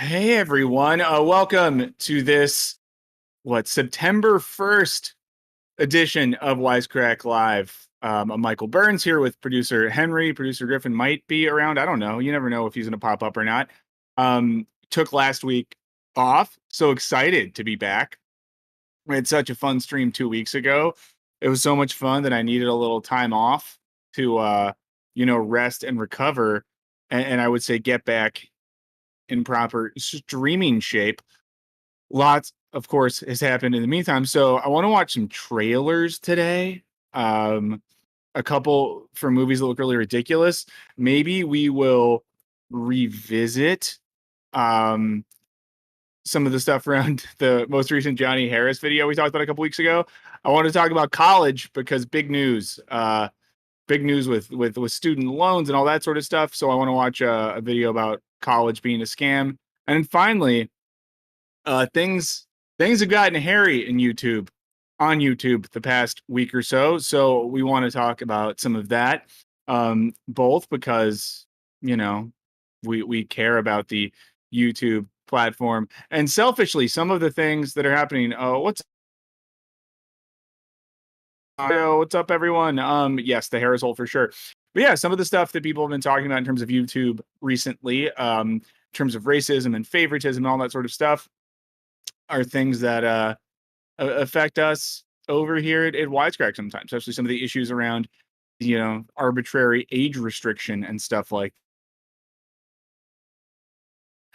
Hey everyone, welcome to this September 1st edition of Wisecrack Live. I'm Michael Burns here with producer Henry. Producer Griffin might be around. I don't know. You never know if he's going to pop up or not. Took last week off. So excited to be back. We had such a fun stream 2 weeks ago. It was so much fun that I needed a little time off to rest and recover, and I would say get back in proper streaming shape. Lots, of course, has happened in the meantime. So I want to watch some trailers today. A couple for movies that look really ridiculous. Maybe we will revisit um some of the stuff around the most recent Johnny Harris video we talked about a couple weeks ago. I want to talk about college because big news. Big news with student loans and all that sort of stuff. So I want to watch a video about college being a scam. And finally, things have gotten hairy in YouTube on YouTube the past week or so. So we want to talk about some of that, both because we care about the YouTube platform, and selfishly some of the things that are happening. What's up, everyone? Yes, the hair is old for sure. But yeah, some of the stuff that people have been talking about in terms of YouTube recently, in terms of racism and favoritism and all that sort of stuff, are things that affect us over here at Wisecrack sometimes, especially some of the issues around, arbitrary age restriction and stuff like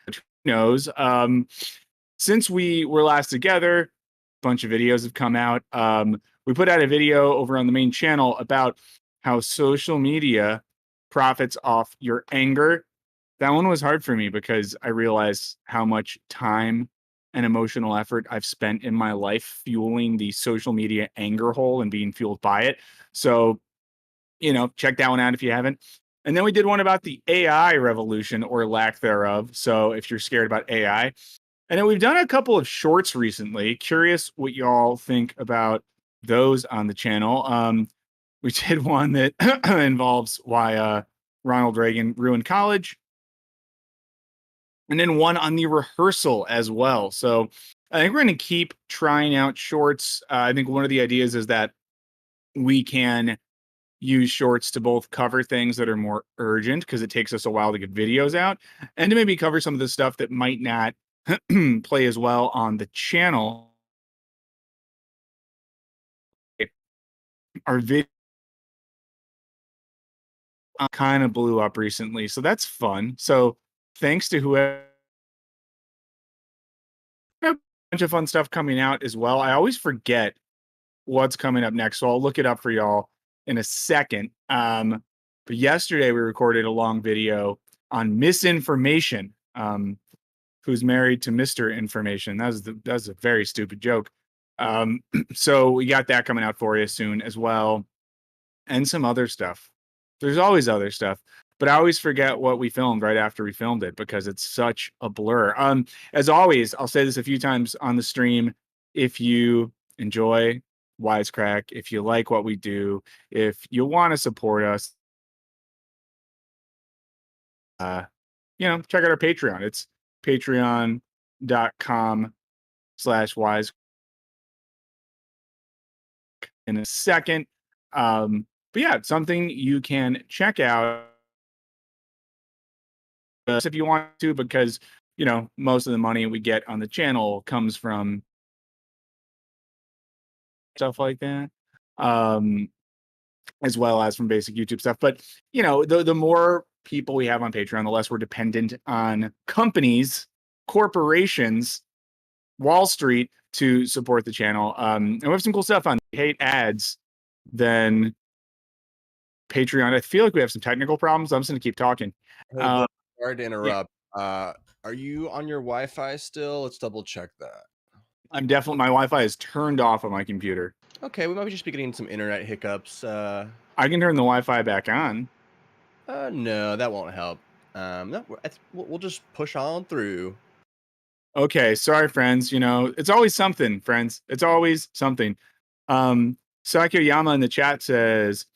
that. Who knows? Since we were last together, a bunch of videos have come out. We put out a video over on the main channel about how social media profits off your anger. That one was hard for me because I realized how much time and emotional effort I've spent in my life fueling the social media anger hole and being fueled by it. So, check that one out if you haven't. And then we did one about the AI revolution or lack thereof. So if you're scared about AI. And then we've done a couple of shorts recently. Curious what y'all think about those on the channel. We did one that involves why Ronald Reagan ruined college, and then one on the rehearsal as well. So I think we're going to keep trying out shorts. I think one of the ideas is that we can use shorts to both cover things that are more urgent because it takes us a while to get videos out, and to maybe cover some of the stuff that might not play as well on the channel. Our video kind of blew up recently, so that's fun. So thanks to whoever. A bunch of fun stuff coming out as well. I always forget what's coming up next, so I'll look it up for y'all in a second. But yesterday we recorded a long video on misinformation. Who's married to Mr. Information? That was a very stupid joke. So we got that coming out for you soon as well, and some other stuff. There's always other stuff, but I always forget what we filmed right after we filmed it because it's such a blur. As always, I'll say this a few times on the stream. If you enjoy Wisecrack, if you like what we do, if you want to support us, check out our Patreon. It's patreon.com/wise in a second. But yeah, it's something you can check out if you want to, because most of the money we get on the channel comes from stuff like that, as well as from basic YouTube stuff. But the more people we have on Patreon, the less we're dependent on companies, corporations, Wall Street to support the channel. And we have some cool stuff on. If you hate ads, then Patreon. I feel like we have some technical problems. I'm just going to keep talking. Hey, sorry to Yeah, interrupt. Are you on your Wi-Fi still? Let's double check that. I'm definitely, my Wi-Fi is turned off on my computer. Okay, we might just be getting some internet hiccups. I can turn the Wi-Fi back on. No, that won't help. No, we'll just push on through. Okay, sorry, friends. It's always something, friends. It's always something. Sakyo Yama in the chat says,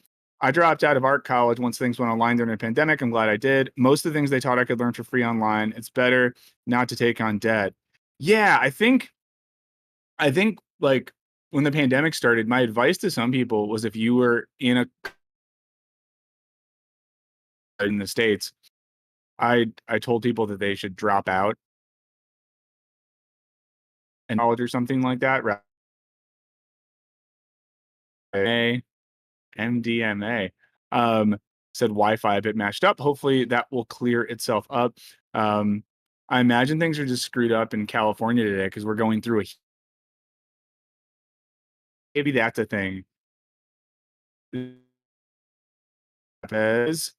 I dropped out of art college once things went online during the pandemic. I'm glad I did. Most of the things they taught I could learn for free online. It's better not to take on debt. Yeah, I think like when the pandemic started, my advice to some people was if you were in the States, I told people that they should drop out in college or something like that. MDMA. Said Wi-Fi bit mashed up. Hopefully that will clear itself up. I imagine things are just screwed up in California today because we're going through maybe that's a thing. As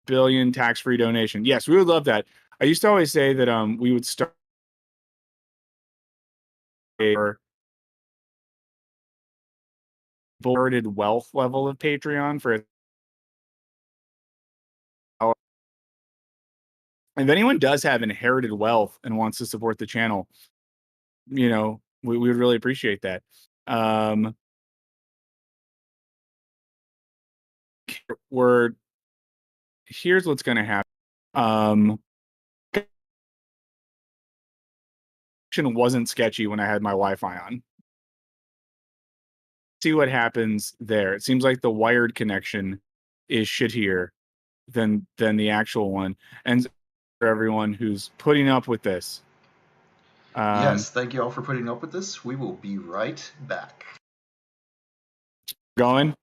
billion tax-free donation. Yes, we would love that. I used to always say that we would start a inherited wealth level of Patreon for if anyone does have inherited wealth and wants to support the channel, we would really appreciate that. Here's what's going to happen. Wasn't sketchy when I had my Wi-Fi on. See what happens there. It seems like the wired connection is shittier than the actual one. And for everyone who's putting up with this. Yes, thank you all for putting up with this. We will be right back. Going.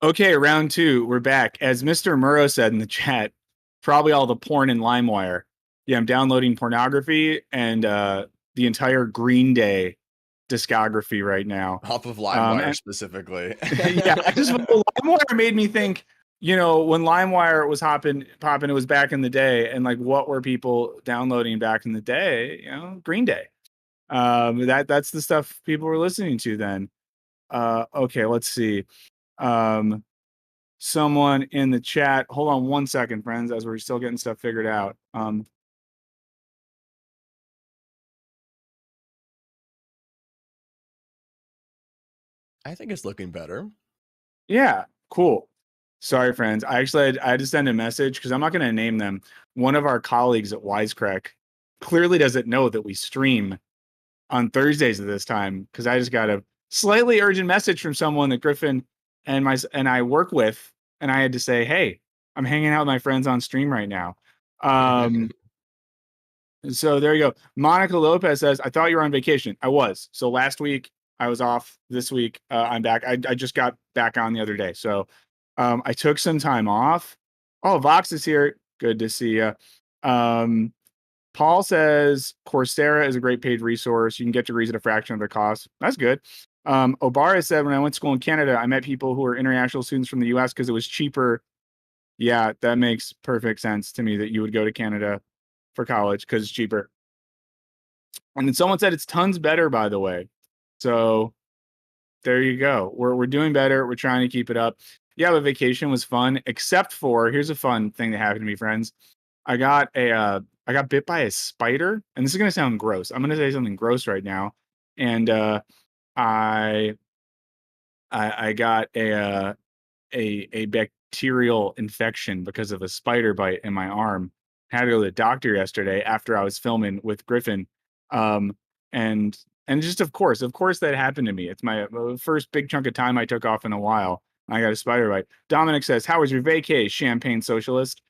Okay, round two. We're back. As Mr. Murrow said in the chat, probably all the porn in LimeWire. Yeah, I'm downloading pornography and the entire Green Day discography right now. Off of LimeWire specifically. Yeah, LimeWire made me think, when LimeWire was popping, it was back in the day, and like, what were people downloading back in the day? Green Day. That's the stuff people were listening to then. Okay, let's see. Someone in the chat. Hold on one second, friends, as we're still getting stuff figured out. I think it's looking better. Yeah, cool. Sorry, friends. I had to send a message because I'm not going to name them. One of our colleagues at Wisecrack clearly doesn't know that we stream on Thursdays at this time because I just got a slightly urgent message from someone that Griffin and I work with, and I had to say, "Hey, I'm hanging out with my friends on stream right now." So there you go. Monica Lopez says, "I thought you were on vacation." I was. So last week I was off. This week I'm back. I just got back on the other day. So I took some time off. Oh, Vox is here. Good to see you. Paul says Coursera is a great paid resource. You can get degrees at a fraction of the cost. That's good. Obara said, when I went to school in Canada, I met people who were international students from the US because it was cheaper. Yeah, that makes perfect sense to me that you would go to Canada for college because it's cheaper. And then someone said it's tons better, by the way. So there you go. We're doing better. We're trying to keep it up. Yeah, the vacation was fun, except for here's a fun thing that happened to me, friends. I got bit by a spider, and this is gonna sound gross. I'm gonna say something gross right now, and I got a bacterial infection because of a spider bite in my arm. Had to go to the doctor yesterday after I was filming with Griffin, and And just of course that happened to me. It's my first big chunk of time I took off in a while. I got a spider bite. Dominic says, "How was your vacay, Champagne Socialist?"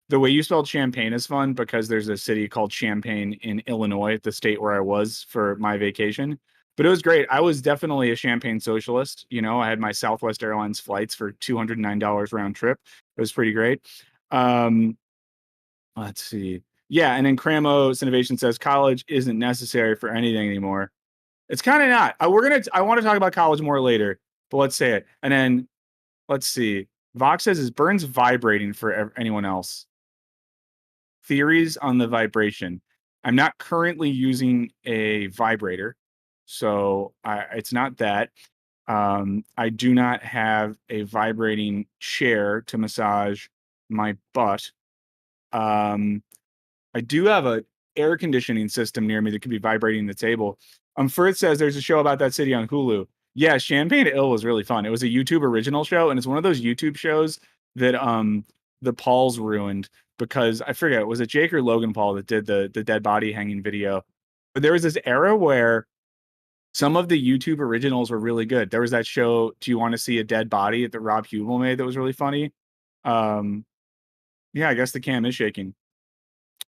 The way you spelled champagne is fun because there's a city called Champaign in Illinois, the state where I was for my vacation. But it was great. I was definitely a Champagne Socialist. You know, I had my Southwest Airlines flights for $209 round trip. It was pretty great. Let's see. Yeah, and then Cramos Innovation says college isn't necessary for anything anymore. It's kind of not. I want to talk about college more later, but let's say it. And then let's see. Vox says, "Is Burns vibrating for anyone else?" Theories on the vibration. I'm not currently using a vibrator, so it's not that. I do not have a vibrating chair to massage my butt. I do have a air conditioning system near me that could be vibrating the table. Firth says there's a show about that city on Hulu. Yeah, Champagne Ill was really fun. It was a YouTube original show, and it's one of those YouTube shows that the Pauls ruined because I forget, was it Jake or Logan Paul that did the dead body hanging video? But there was this era where some of the YouTube originals were really good. There was that show, Do You Want to See a Dead Body, that Rob Hubel made that was really funny. Yeah, I guess the cam is shaking.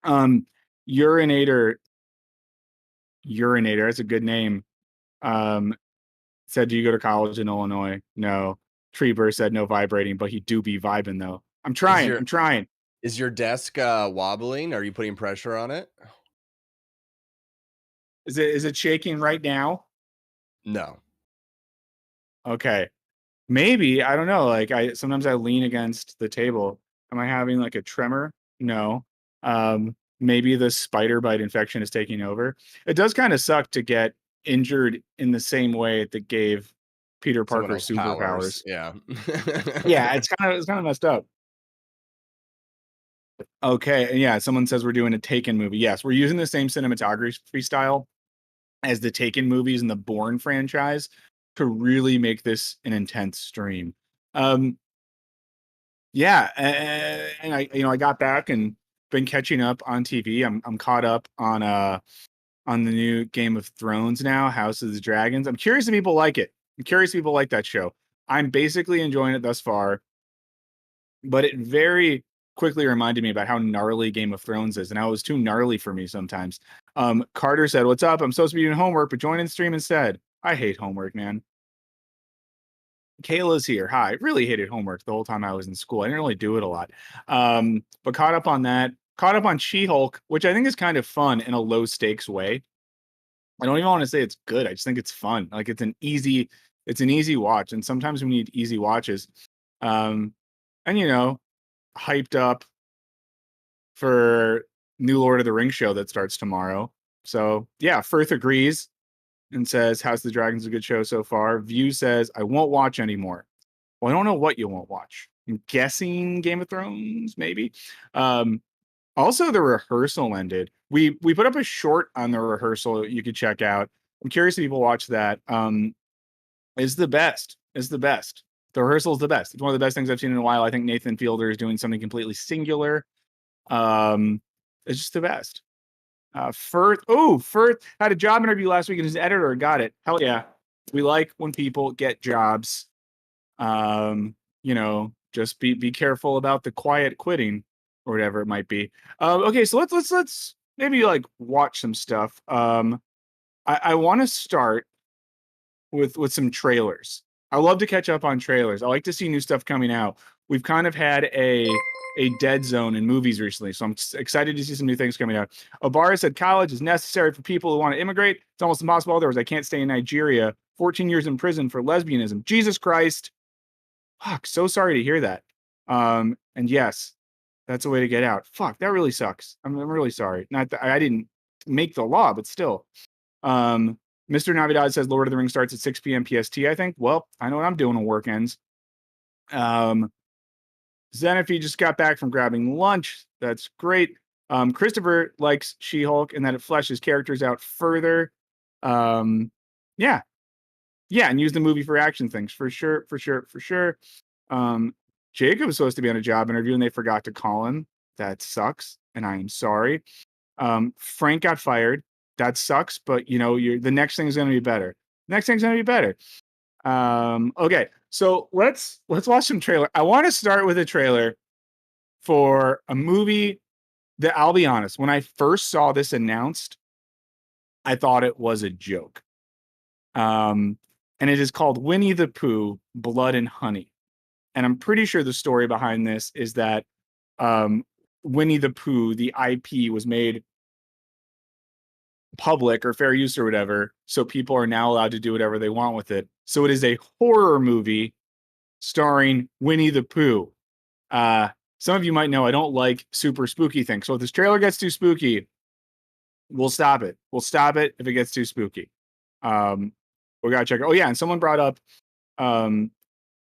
Urinator, that's a good name. Said, "Do you go to college in Illinois?" No. Treeber said no vibrating, but he do be vibing though. I'm trying. Is your desk wobbling? Are you putting pressure on it? Is it shaking right now? No. Okay. Maybe, I don't know. Like sometimes I lean against the table. Am I having like a tremor? No. Maybe the spider bite infection is taking over. It does kind of suck to get injured in the same way that gave Peter Parker superpowers. Yeah. Yeah, it's kind of messed up. Okay, and yeah, someone says we're doing a Taken movie. Yes, we're using the same cinematography style as the Taken movies and the Bourne franchise to really make this an intense stream. Yeah, and I got back and been catching up on TV. I'm caught up on the new Game of Thrones now, House of the Dragons. I'm curious if people like it. I'm curious if people like that show. I'm basically enjoying it thus far, but it very quickly reminded me about how gnarly Game of Thrones is and how it was too gnarly for me sometimes. Carter said, "What's up? I'm supposed to be doing homework, but join in the stream instead." I hate homework, man. Kayla's here. Hi. Really hated homework the whole time I was in school. I didn't really do it a lot. But caught up on that. Caught up on She-Hulk, which I think is kind of fun in a low stakes way. I don't even want to say it's good. I just think it's fun. Like it's an easy watch. And sometimes we need easy watches. And hyped up for new Lord of the Rings show that starts tomorrow. So yeah, Firth agrees and says, "House of the Dragon's a good show so far." View says, "I won't watch anymore." Well, I don't know what you won't watch. I'm guessing Game of Thrones, maybe. Also, the rehearsal ended. We put up a short on the rehearsal you could check out. I'm curious if people watch that. Is the best. The rehearsal is the best. It's one of the best things I've seen in a while. I think Nathan Fielder is doing something completely singular. It's just the best. Firth had a job interview last week and his editor got it. Hell yeah. We like when people get jobs. Just be careful about the quiet quitting or whatever it might be. Okay, so let's maybe like watch some stuff. I want to start with some trailers. I love to catch up on trailers. I like to see new stuff coming out. We've kind of had a dead zone in movies recently, so I'm excited to see some new things coming out. Obara said college is necessary for people who want to immigrate. It's almost impossible otherwise. I can't stay in Nigeria. 14 years in prison for lesbianism. Jesus Christ. Fuck, so sorry to hear that. And yes, that's a way to get out. Fuck, that really sucks. I'm really sorry. Not that I didn't make the law, but still. Mr. Navidad says Lord of the Rings starts at 6 p.m. PST, I think. Well, I know what I'm doing on work ends. Xenophy just got back from grabbing lunch. That's great. Christopher likes She-Hulk and that it fleshes characters out further. Yeah, and use the movie for action things for sure. Jacob was supposed to be on a job interview and they forgot to call him. That sucks, and I am sorry. Frank got fired. that sucks, but you know, the next thing is going to be better. Next thing's going to be better. Okay, so let's watch some trailer. I want to start with a trailer for a movie that, I'll be honest, when I first saw this announced, I thought it was a joke. And it is called Winnie the Pooh, Blood and Honey. And I'm pretty sure the story behind this is that Winnie the Pooh, the IP, was made public or fair use or whatever, so people are now allowed to do whatever they want with it. So it is a horror movie starring Winnie the Pooh. Some of you might know I don't like super spooky things. So if this trailer gets too spooky, we'll stop it. We'll stop it if it gets too spooky. We gotta check it. Oh yeah, and someone brought up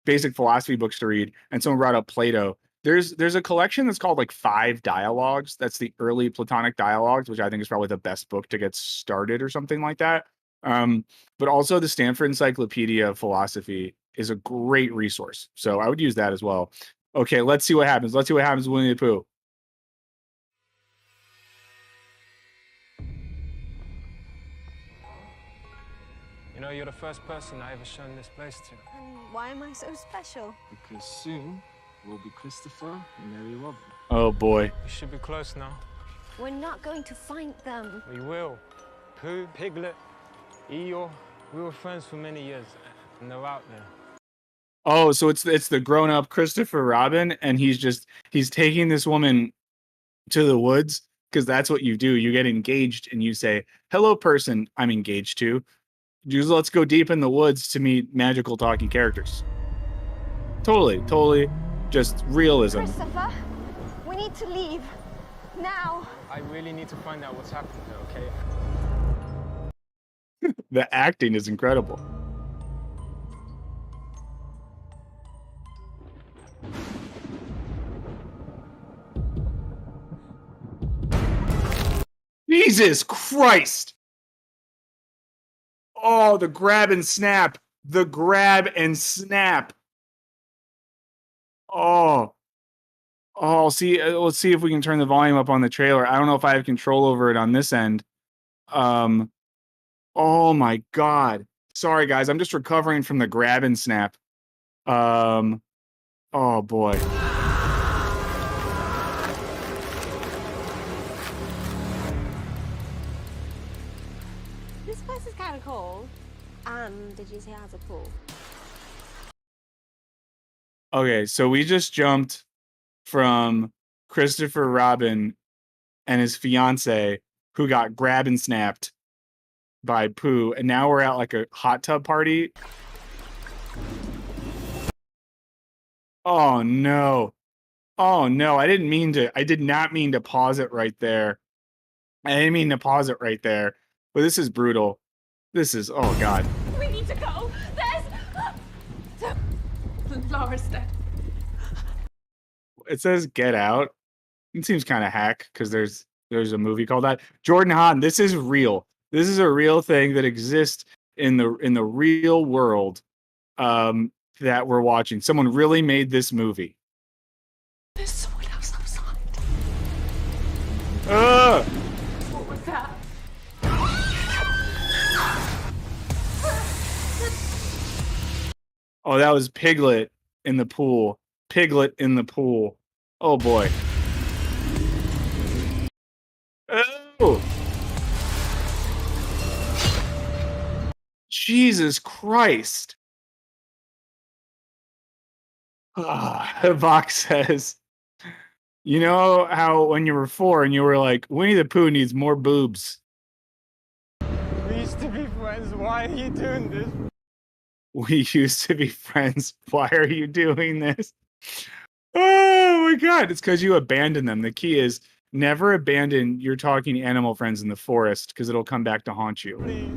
basic philosophy books to read, and someone brought up Plato. There's a collection that's called like 5 Dialogues. That's the early Platonic dialogues, which I think is probably the best book to get started or something like that. But also the Stanford Encyclopedia of Philosophy is a great resource. So I would use that as well. Okay, let's see what happens. Let's see what happens with Winnie the Pooh. You know, you're the first person I ever shown this place to. And why am I so special? Because soon we'll be Christopher and Mary Robin. Oh boy. We should be close now. We're not going to find them. We will. Pooh, Piglet, Eeyore, we were friends for many years, and they're out there. Oh, so it's the grown-up Christopher Robin, and he's taking this woman to the woods, because that's what you do. You get engaged and you say, "Hello, person I'm engaged to. Just let's go deep in the woods to meet magical talking characters." Totally, just realism. Christopher, we need to leave. Now. I really need to find out what's happened there, okay? The acting is incredible. Jesus Christ! Oh, the grab and snap. The grab and snap. Oh, see, let's see if we can turn the volume up on the trailer. I don't know if I have control over it on this end. Oh my God. Sorry, guys. I'm just recovering from the grab and snap. Oh boy. This place is kind of cool. Did you say it has a pool? Okay, so we just jumped from Christopher Robin and his fiance, who got grab and snapped by Pooh, and now we're at like a hot tub party. Oh no. Oh no, I did not mean to pause it right there. I didn't mean to pause it right there. But this is brutal. This is, oh God. We need to go. Laura's dead. It says Get Out. It seems kind of hack because there's a movie called that. Jordan Hahn, this is real. This is a real thing that exists in the real world that we're watching. Someone really made this movie. There's someone else outside. What was that? Oh, that was Piglet in the pool. Piglet in the pool. Oh boy. Oh! Jesus Christ. Vox says, you know how when you were 4 and you were like, Winnie the Pooh needs more boobs. We used to be friends. Why are you doing this? We used to be friends. Why are you doing this? Oh my God. It's because you abandoned them. The key is never abandon your talking animal friends in the forest because it'll come back to haunt you. Please.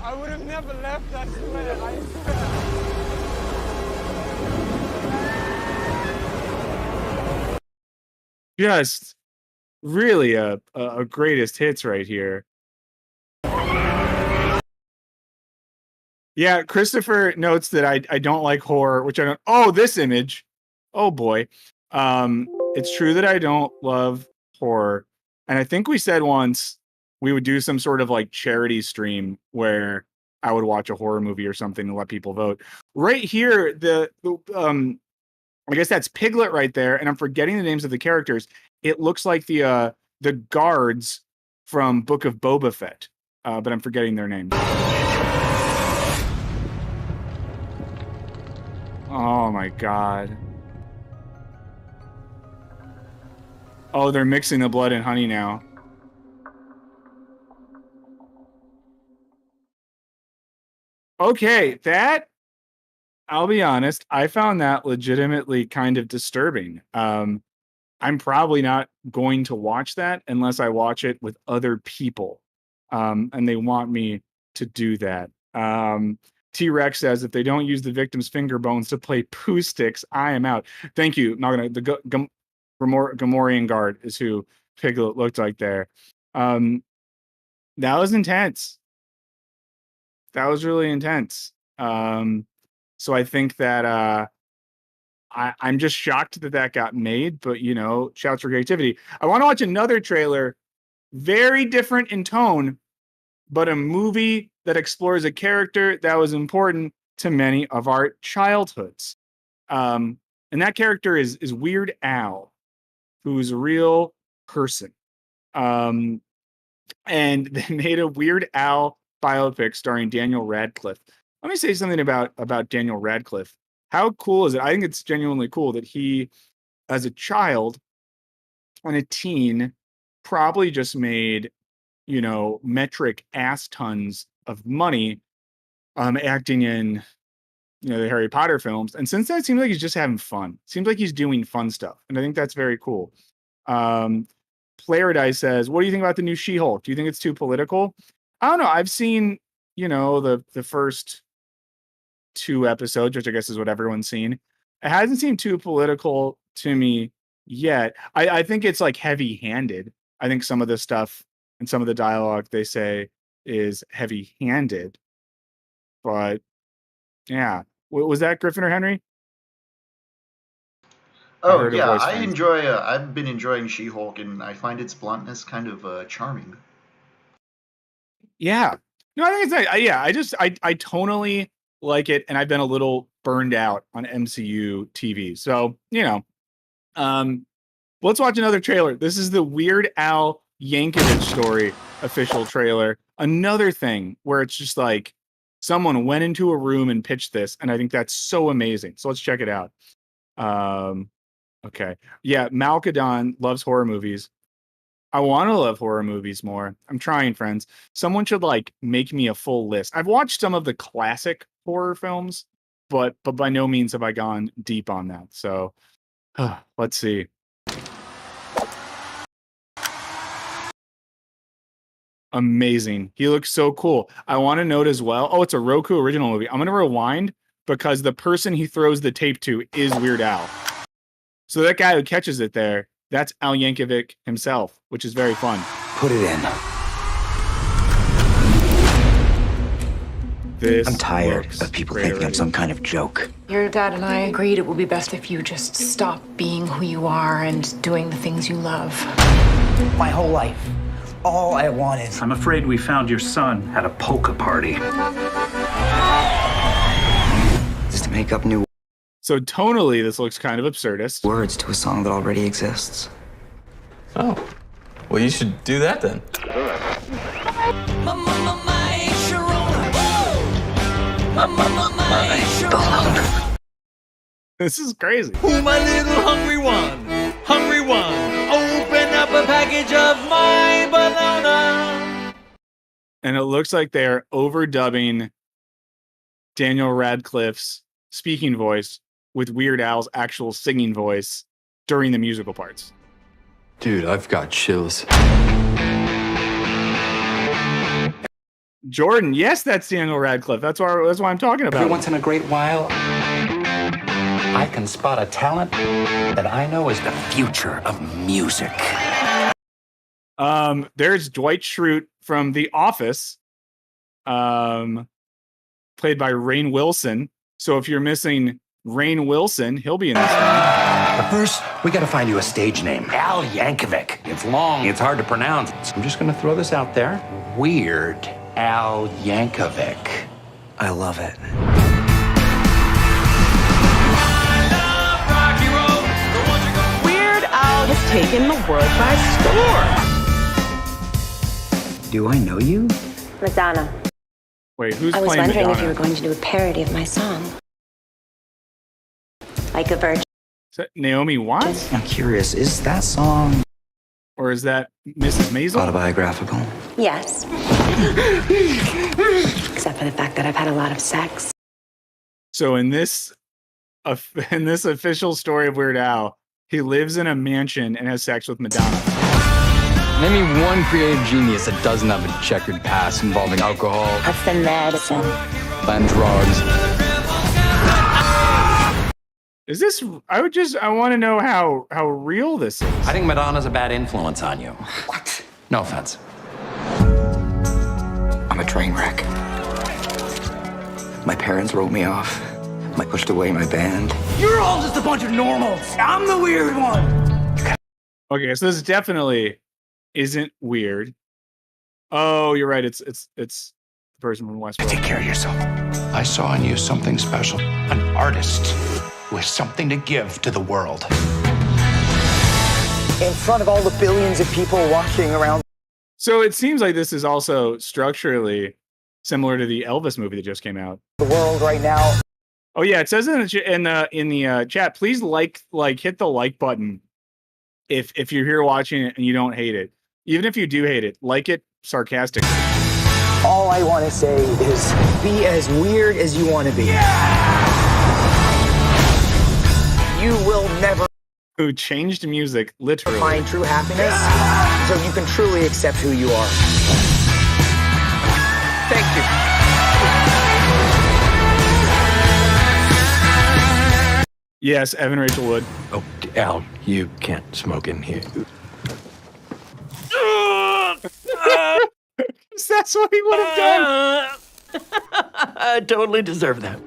I would have never left, I swear. I swear. Just really a greatest hits right here. Yeah, Christopher notes that I don't like horror, which I don't. Oh, this image. Oh boy. It's true that I don't love horror. And I think we said once we would do some sort of like charity stream where I would watch a horror movie or something and let people vote. Right here, I guess that's Piglet right there, and I'm forgetting the names of the characters. It looks like the guards from Book of Boba Fett, but I'm forgetting their names. Oh my god. Oh, they're mixing the blood and honey now. Okay, that, I'll be honest, I found that legitimately kind of disturbing. I'm probably not going to watch that unless I watch it with other people. And they want me to do that. T-Rex says, if they don't use the victim's finger bones to play poo sticks, I am out. Thank you. Not gonna, the Gamorrean guard is who Piglet looked like there. That was intense. That was really intense. So I think that I'm just shocked that that got made, but you know, shouts for creativity. I want to watch another trailer, very different in tone, but a movie that explores a character that was important to many of our childhoods. And that character is Weird Al, who's a real person. And they made a Weird Al biopic starring Daniel Radcliffe. Let me say something about Daniel Radcliffe. How cool is it? I think it's genuinely cool that he, as a child and a teen, probably just made, you know, metric ass tons of money acting in, you know, the Harry Potter films. And since then, it seems like he's just having fun. Seems like he's doing fun stuff. And I think that's very cool. Plaradise says, what do you think about the new She-Hulk? Do you think it's too political? I don't know. I've seen, you know, the first 2 episodes, which I guess is what everyone's seen. It hasn't seemed too political to me yet. I think it's like heavy-handed. I think some of the stuff and some of the dialogue they say is heavy-handed. But yeah, was that Griffin or Henry? Oh yeah, I've been enjoying She-Hulk, and I find its bluntness kind of charming. Yeah, no, I think it's like, I tonally like it, and I've been a little burned out on MCU TV. So you know, let's watch another trailer. This is the Weird Al Yankovic story official trailer. Another thing where it's just like someone went into a room and pitched this, and I think that's so amazing. So let's check it out. Okay. Yeah, Malkadon loves horror movies. I want to love horror movies more. I'm trying, friends. Someone should like make me a full list. I've watched some of the classic horror films, but by no means have I gone deep on that. So let's see. Amazing. He looks so cool. I want to note as well. Oh, it's a Roku original movie. I'm going to rewind because the person he throws the tape to is Weird Al. So that guy who catches it there, that's Al Yankovic himself, which is very fun. Put it in. This I'm tired of people thinking I'm some kind of joke. Your dad and I agreed it would be best if you just stop being who you are and doing the things you love. My whole life, all I wanted. I'm afraid we found your son at a polka party. Just to make up new So tonally, this looks kind of absurdist. words to a song that already exists. Oh, well, you should do that then. This is crazy. Who my little hungry one? Hungry one. Open up a package of my banana. And it looks like they're overdubbing Daniel Radcliffe's speaking voice with Weird Al's actual singing voice during the musical parts. Dude, I've got chills. Jordan, yes, that's Daniel Radcliffe. That's why I'm talking about. Every once in a great while, I can spot a talent that I know is the future of music. There's Dwight Schrute from The Office, played by Rainn Wilson. So if you're missing Rainn Wilson. He'll be in this one. But first, we gotta find you a stage name. Al Yankovic. It's long, it's hard to pronounce. So I'm just gonna throw this out there. Weird Al Yankovic. I love it. Weird Al has taken the world by storm. Do I know you? Madonna. Wait, who's I was playing wondering Madonna? if you were going to do a parody of my song. Like a virgin. Is that Naomi Watts? I'm curious, is that song Or is that Mrs. Maisel? autobiographical? Yes. Except for the fact that I've had a lot of sex. So in this official story of Weird Al, he lives in a mansion and has sex with Madonna. Name me one creative genius that doesn't have a checkered past involving alcohol That's the medicine. and drugs. Is this? I want to know how real this is. I think Madonna's a bad influence on you. What? No offense. I'm a train wreck. My parents wrote me off. I pushed away my band. You're all just a bunch of normals. I'm the weird one. Okay, so this definitely isn't weird. Oh, you're right. It's the person from Westworld. Take care of yourself. I saw in you something special. An artist with something to give to the world. In front of all the billions of people watching around. So it seems like this is also structurally similar to the Elvis movie that just came out. The world right now. Oh yeah, it says in the chat. Please hit the like button if you're here watching it and you don't hate it. Even if you do hate it, like it sarcastically. All I want to say is be as weird as you want to be. You will never Who changed music literally. find true happiness until you can truly accept who you are. Thank you. Yes, Evan Rachel Wood. Oh, Al, you can't smoke in here. That's what he would have done. I totally deserve that.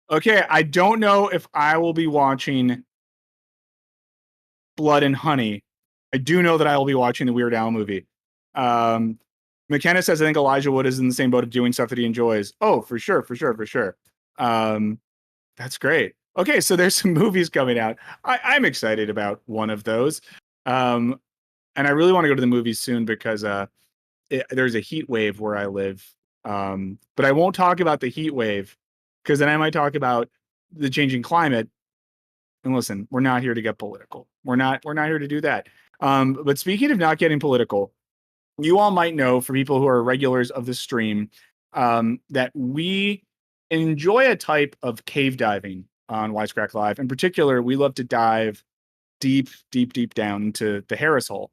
Okay, I don't know if I will be watching Blood and Honey. I do know that I will be watching the Weird Al movie. McKenna says, I think Elijah Wood is in the same boat of doing stuff that he enjoys. Oh, for sure. That's great. Okay, so there's some movies coming out. I'm excited about one of those. And I really want to go to the movies soon because there's a heat wave where I live. But I won't talk about the heat wave because then I might talk about the changing climate. And listen, we're not here to get political. We're not here to do that. But speaking of not getting political, you all might know, for people who are regulars of the stream, that we enjoy a type of cave diving on Wisecrack Live. In particular, we love to dive deep down into the Harris Hole.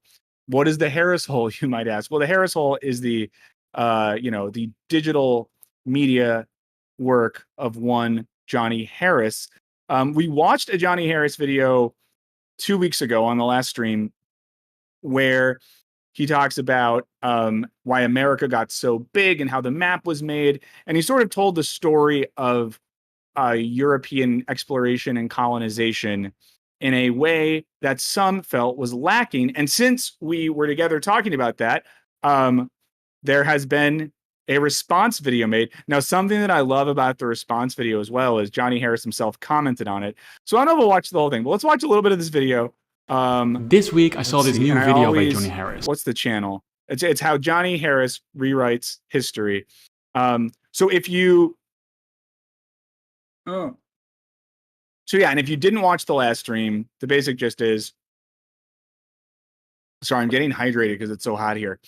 What is the Harris Hole, you might ask? Well, the Harris Hole is the digital media work of one Johnny Harris. We watched a Johnny Harris video 2 weeks ago on the last stream where he talks about why America got so big and how the map was made. And he sort of told the story of European exploration and colonization in a way that some felt was lacking. And since we were together talking about that, there has been a response video made. Now, something that I love about the response video as well is Johnny Harris himself commented on it. So I don't know if we'll watch the whole thing, but let's watch a little bit of this video. This week, I saw this new video by Johnny Harris. What's the channel? It's how Johnny Harris rewrites history. So if you... Oh. So yeah, and if you didn't watch the last stream, the basic gist is... Sorry, I'm getting hydrated because it's so hot here.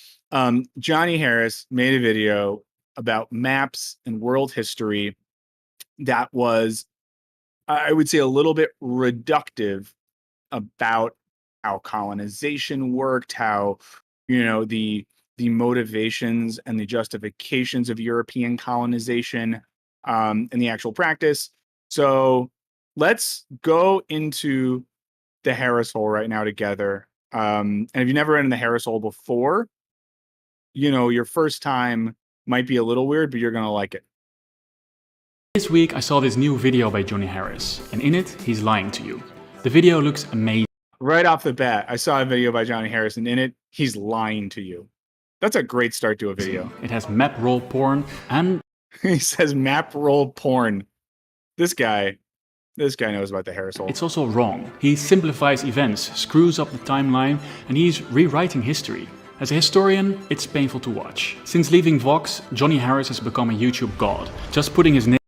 Johnny Harris made a video about maps and world history that was, I would say, a little bit reductive about how colonization worked, how, the motivations and the justifications of European colonization and the actual practice. So let's go into the Harris Hole right now together. And if you've never been in the Harris Hole before, your first time might be a little weird, but you're going to like it. This week I saw this new video by Johnny Harris, and in it he's lying to you. The video looks amazing. Right off the bat, I saw a video by Johnny Harris, and in it, he's lying to you. That's a great start to a video. It has map roll porn and... He says map roll porn. This guy knows about the Harris hole. It's also wrong. He simplifies events, screws up the timeline, and he's rewriting history. As a historian, it's painful to watch. Since leaving Vox, Johnny Harris has become a YouTube god. Just putting his name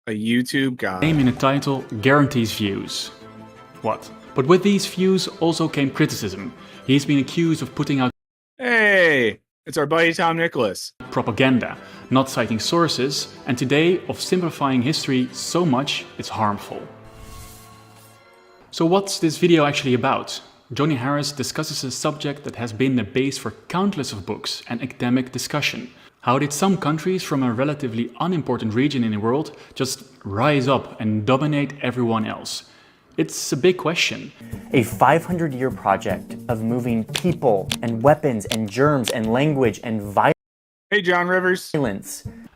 in a title guarantees views. What? But with these views also came criticism. He's been accused of putting out Hey, it's our buddy Tom Nicholas. Propaganda, not citing sources, and today of simplifying history so much it's harmful. So what's this video actually about? Johnny Harris discusses a subject that has been the base for countless of books and academic discussion. How did some countries from a relatively unimportant region in the world just rise up and dominate everyone else? It's a big question. A 500-year project of moving people and weapons and germs and language and violence. Hey, John Rivers.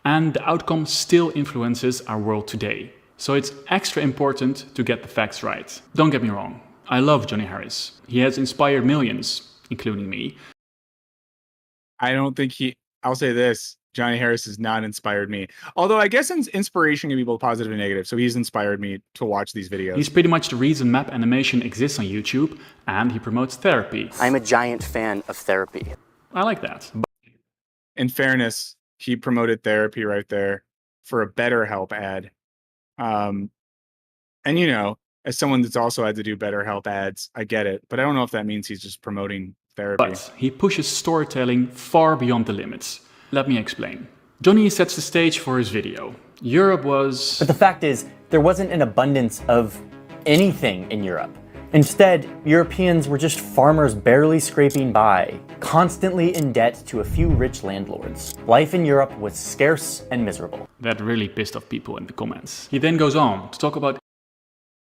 And the outcome still influences our world today. So it's extra important to get the facts right. Don't get me wrong. I love Johnny Harris. He has inspired millions, including me. I'll say this. Johnny Harris has not inspired me. Although I guess inspiration can be both positive and negative. So he's inspired me to watch these videos. He's pretty much the reason map animation exists on YouTube, and he promotes therapy. I'm a giant fan of therapy. I like that. In fairness, he promoted therapy right there for a BetterHelp ad. And you know, as someone that's also had to do BetterHelp ads, I get it. But I don't know if that means he's just promoting therapy. But he pushes storytelling far beyond the limits. Let me explain. Johnny sets the stage for his video. Europe was... But the fact is, there wasn't an abundance of anything in Europe. Instead, Europeans were just farmers barely scraping by, constantly in debt to a few rich landlords. Life in Europe was scarce and miserable. That really pissed off people in the comments. He then goes on to talk about...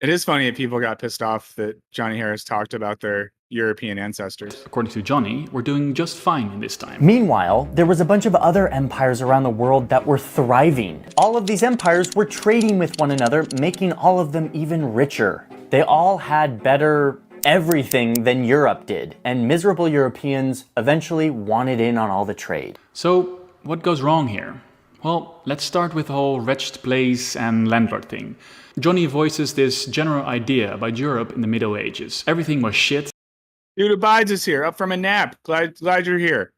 It is funny that people got pissed off that Johnny Harris talked about their European ancestors. According to Johnny, we're doing just fine in this time. Meanwhile, there was a bunch of other empires around the world that were thriving. All of these empires were trading with one another, making all of them even richer. They all had better everything than Europe did, and miserable Europeans eventually wanted in on all the trade. So, what goes wrong here? Well, let's start with the whole wretched place and landlord thing. Johnny voices this general idea about Europe in the Middle Ages. Everything was shit. Dude abides is here, up from a nap. Glad you're here.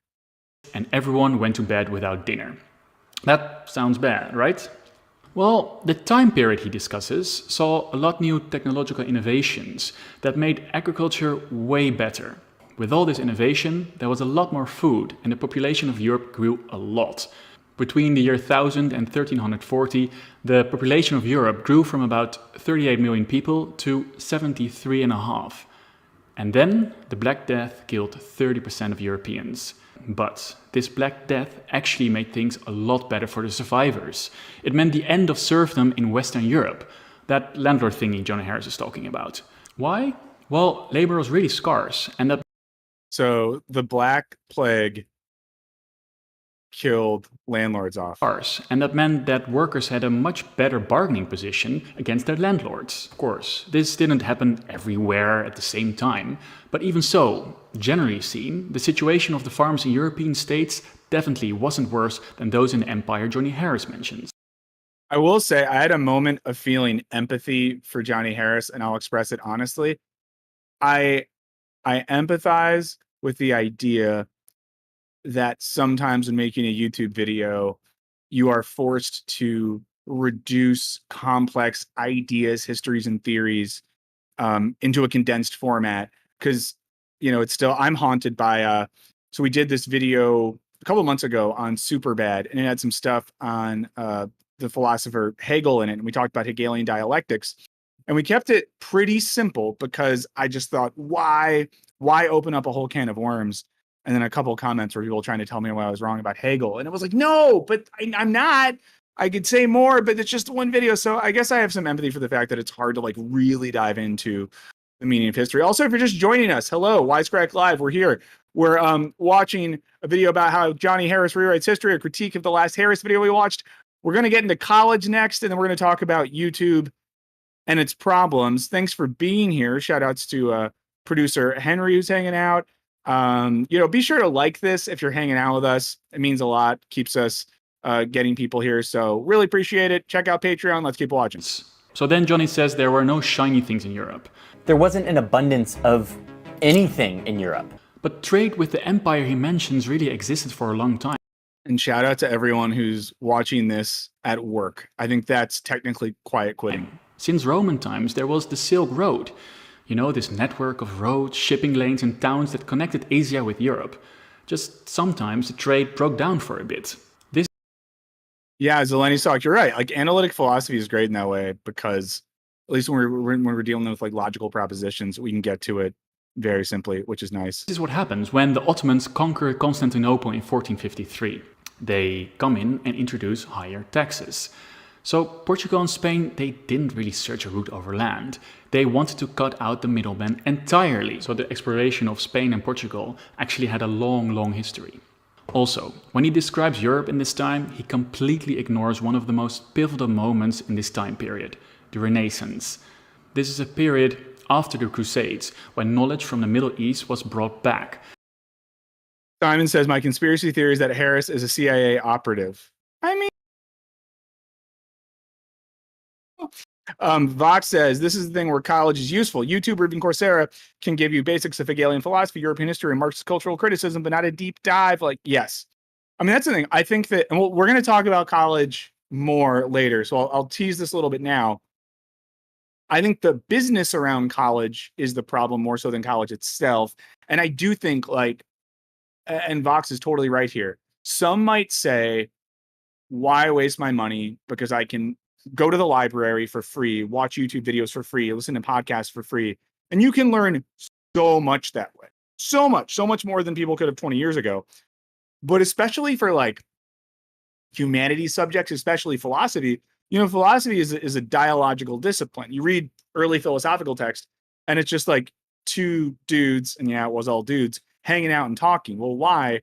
And everyone went to bed without dinner. That sounds bad, right? Well, the time period he discusses saw a lot new technological innovations that made agriculture way better. With all this innovation, there was a lot more food, and the population of Europe grew a lot. Between the year 1000 and 1340, the population of Europe grew from about 38 million people to 73.5. And then the Black Death killed 30% of Europeans. But this Black Death actually made things a lot better for the survivors. It meant the end of serfdom in Western Europe, that landlord thingy Johnny Harris is talking about. Why? Well, labor was really scarce, and that... So the Black Plague killed landlords off. And that meant that workers had a much better bargaining position against their landlords. Of course, this didn't happen everywhere at the same time, but even so, generally seen, the situation of the farms in European states definitely wasn't worse than those in the empire Johnny Harris mentions. I will say I had a moment of feeling empathy for Johnny Harris, and I'll express it honestly. I empathize with the idea that sometimes when making a YouTube video, you are forced to reduce complex ideas, histories, and theories into a condensed format. Because, you know, it's still, I'm haunted by, so we did this video a couple of months ago on Superbad, and it had some stuff on the philosopher Hegel in it. And we talked about Hegelian dialectics. And we kept it pretty simple because I just thought, why open up a whole can of worms? And then a couple of comments where people trying to tell me why I was wrong about Hegel. And it was like, no, but I'm not. I could say more, but it's just one video. So I guess I have some empathy for the fact that it's hard to like really dive into the meaning of history. Also, if you're just joining us, hello, Wisecrack Live. We're here. We're watching a video about how Johnny Harris rewrites history, a critique of the last Harris video we watched. We're going to get into college next, and then we're going to talk about YouTube and its problems. Thanks for being here. Shout outs to producer Henry who's hanging out. Be sure to like this if you're hanging out with us. It means a lot, keeps us getting people here. So really appreciate it. Check out Patreon. Let's keep watching. So then Johnny says there were no shiny things in Europe. There wasn't an abundance of anything in Europe. But trade with the empire he mentions really existed for a long time. And shout out to everyone who's watching this at work. I think that's technically quiet quitting. Since Roman times, there was the Silk Road. You know, this network of roads, shipping lanes and towns that connected Asia with Europe. Just sometimes the trade broke down for a bit. Yeah, Zeleny Sock, you're right. Like, analytic philosophy is great in that way because at least when we're dealing with like logical propositions, we can get to it very simply, which is nice. This is what happens when the Ottomans conquer Constantinople in 1453. They come in and introduce higher taxes. So Portugal and Spain, they didn't really search a route over land. They wanted to cut out the middlemen entirely. So the exploration of Spain and Portugal actually had a long history. Also, when he describes Europe in this time, he completely ignores one of the most pivotal moments in this time period, the Renaissance. This is a period after the Crusades, when knowledge from the Middle East was brought back. Simon says, my conspiracy theory is that Harris is a CIA operative. I mean, Vox says, this is the thing where college is useful. YouTube or even Coursera can give you basics of Hegelian philosophy, European history, and Marxist cultural criticism, but not a deep dive. Like, yes. I mean, that's the thing. I think that, and we're going to talk about college more later, so I'll tease this a little bit now. I think the business around college is the problem more so than college itself. And I do think, like, and Vox is totally right here. Some might say, why waste my money? Because I can go to the library for free, watch YouTube videos for free, listen to podcasts for free. And you can learn so much that way. So much more than people could have 20 years ago. But especially for like humanities subjects, especially philosophy, philosophy is a dialogical discipline. You read early philosophical text, and it's just like two dudes, and yeah, it was all dudes, hanging out and talking. Well, why?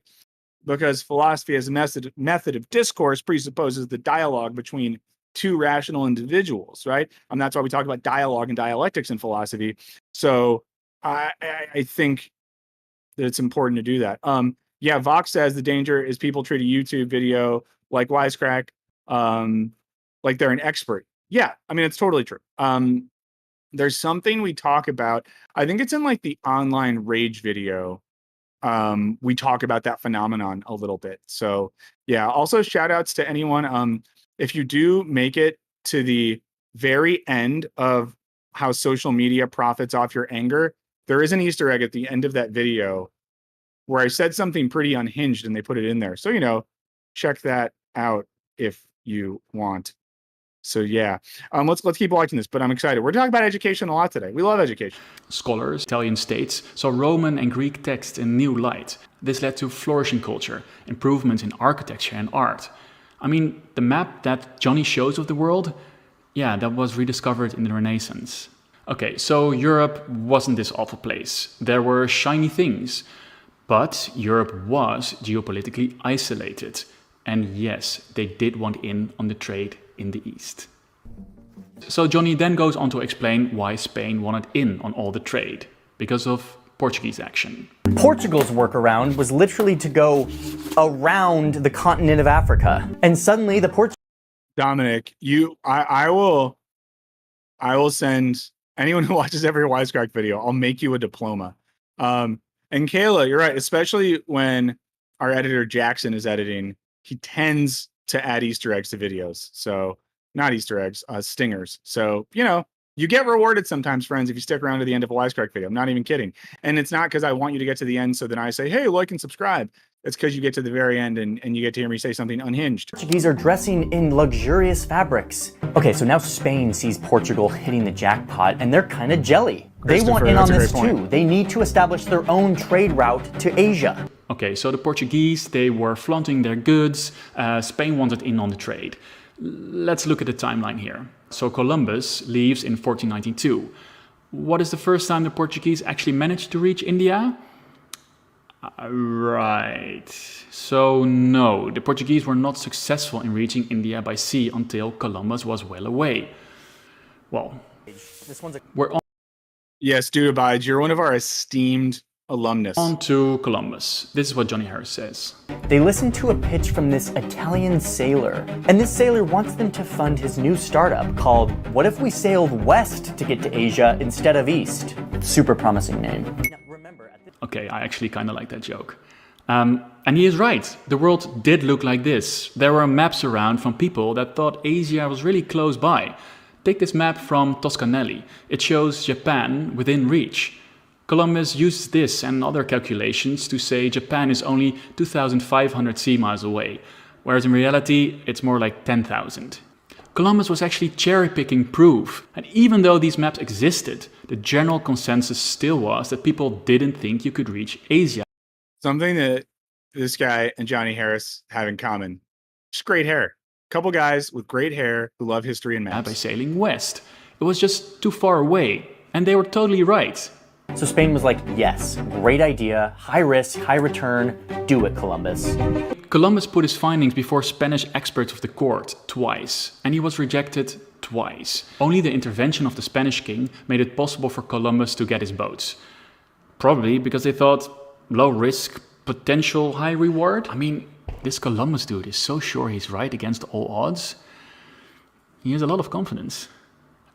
Because philosophy as a method of discourse presupposes the dialogue between two rational individuals, right? And that's why we talk about dialogue and dialectics in philosophy. So I think that it's important to do that. Yeah, Vox says the danger is people treat a YouTube video like Wisecrack, like they're an expert. Yeah, I mean, it's totally true. There's something we talk about. I think it's in like the online rage video. We talk about that phenomenon a little bit. So yeah, also shout outs to anyone. If you do make it to the very end of how social media profits off your anger, there is an Easter egg at the end of that video where I said something pretty unhinged and they put it in there. So, check that out if you want. So yeah, let's keep watching this, but I'm excited. We're talking about education a lot today. We love education. Scholars, Italian states, saw Roman and Greek texts in new light. This led to flourishing culture, improvements in architecture and art. I mean, the map that Johnny shows of the world, yeah, that was rediscovered in the Renaissance. Okay, so Europe wasn't this awful place. There were shiny things, but Europe was geopolitically isolated. And yes, they did want in on the trade in the East. So Johnny then goes on to explain why Spain wanted in on all the trade, because of Portuguese action. Portugal's workaround was literally to go around the continent of Africa. And suddenly the Portuguese... Dominic, I will send anyone who watches every Wisecrack video, I'll make you a diploma. And Kayla, you're right, especially when our editor Jackson is editing, he tends to add Easter eggs to videos. So not Easter eggs, stingers. So, you get rewarded sometimes, friends, if you stick around to the end of a Wisecrack video. I'm not even kidding. And it's not because I want you to get to the end so then I say, hey, like and subscribe. It's because you get to the very end and you get to hear me say something unhinged. Portuguese are dressing in luxurious fabrics. Okay, so now Spain sees Portugal hitting the jackpot and they're kind of jelly. They want in on this too. They need to establish their own trade route to Asia. Okay, so the Portuguese, they were flaunting their goods. Spain wanted in on the trade. Let's look at the timeline here. So Columbus leaves in 1492. What is the first time the Portuguese actually managed to reach India? Right. So no, the Portuguese were not successful in reaching India by sea until Columbus was well away. Well, we're Yes, dude abides. You're one of our esteemed alumnus. on to Columbus. This is what Johnny Harris says. They listened to a pitch from this Italian sailor, and this sailor wants them to fund his new startup called What If We Sailed West to Get to Asia instead of East? Super promising name. Okay, I actually kind of like that joke. And he is right. The world did look like this. There were maps around from people that thought Asia was really close by. Take this map from Toscanelli. It shows Japan within reach. Columbus used this and other calculations to say Japan is only 2,500 sea miles away, whereas in reality it's more like 10,000. Columbus was actually cherry-picking proof, and even though these maps existed, the general consensus still was that people didn't think you could reach Asia. Something that this guy and Johnny Harris have in common. Just great hair. Couple guys with great hair who love history and maps. By sailing west. It was just too far away, and they were totally right. So Spain was like, yes, great idea, high risk, high return, do it, Columbus. Columbus put his findings before Spanish experts of the court twice, and he was rejected twice. Only the intervention of the Spanish king made it possible for Columbus to get his boats. Probably because they thought, low risk, potential high reward? I mean, this Columbus dude is so sure he's right against all odds. He has a lot of confidence.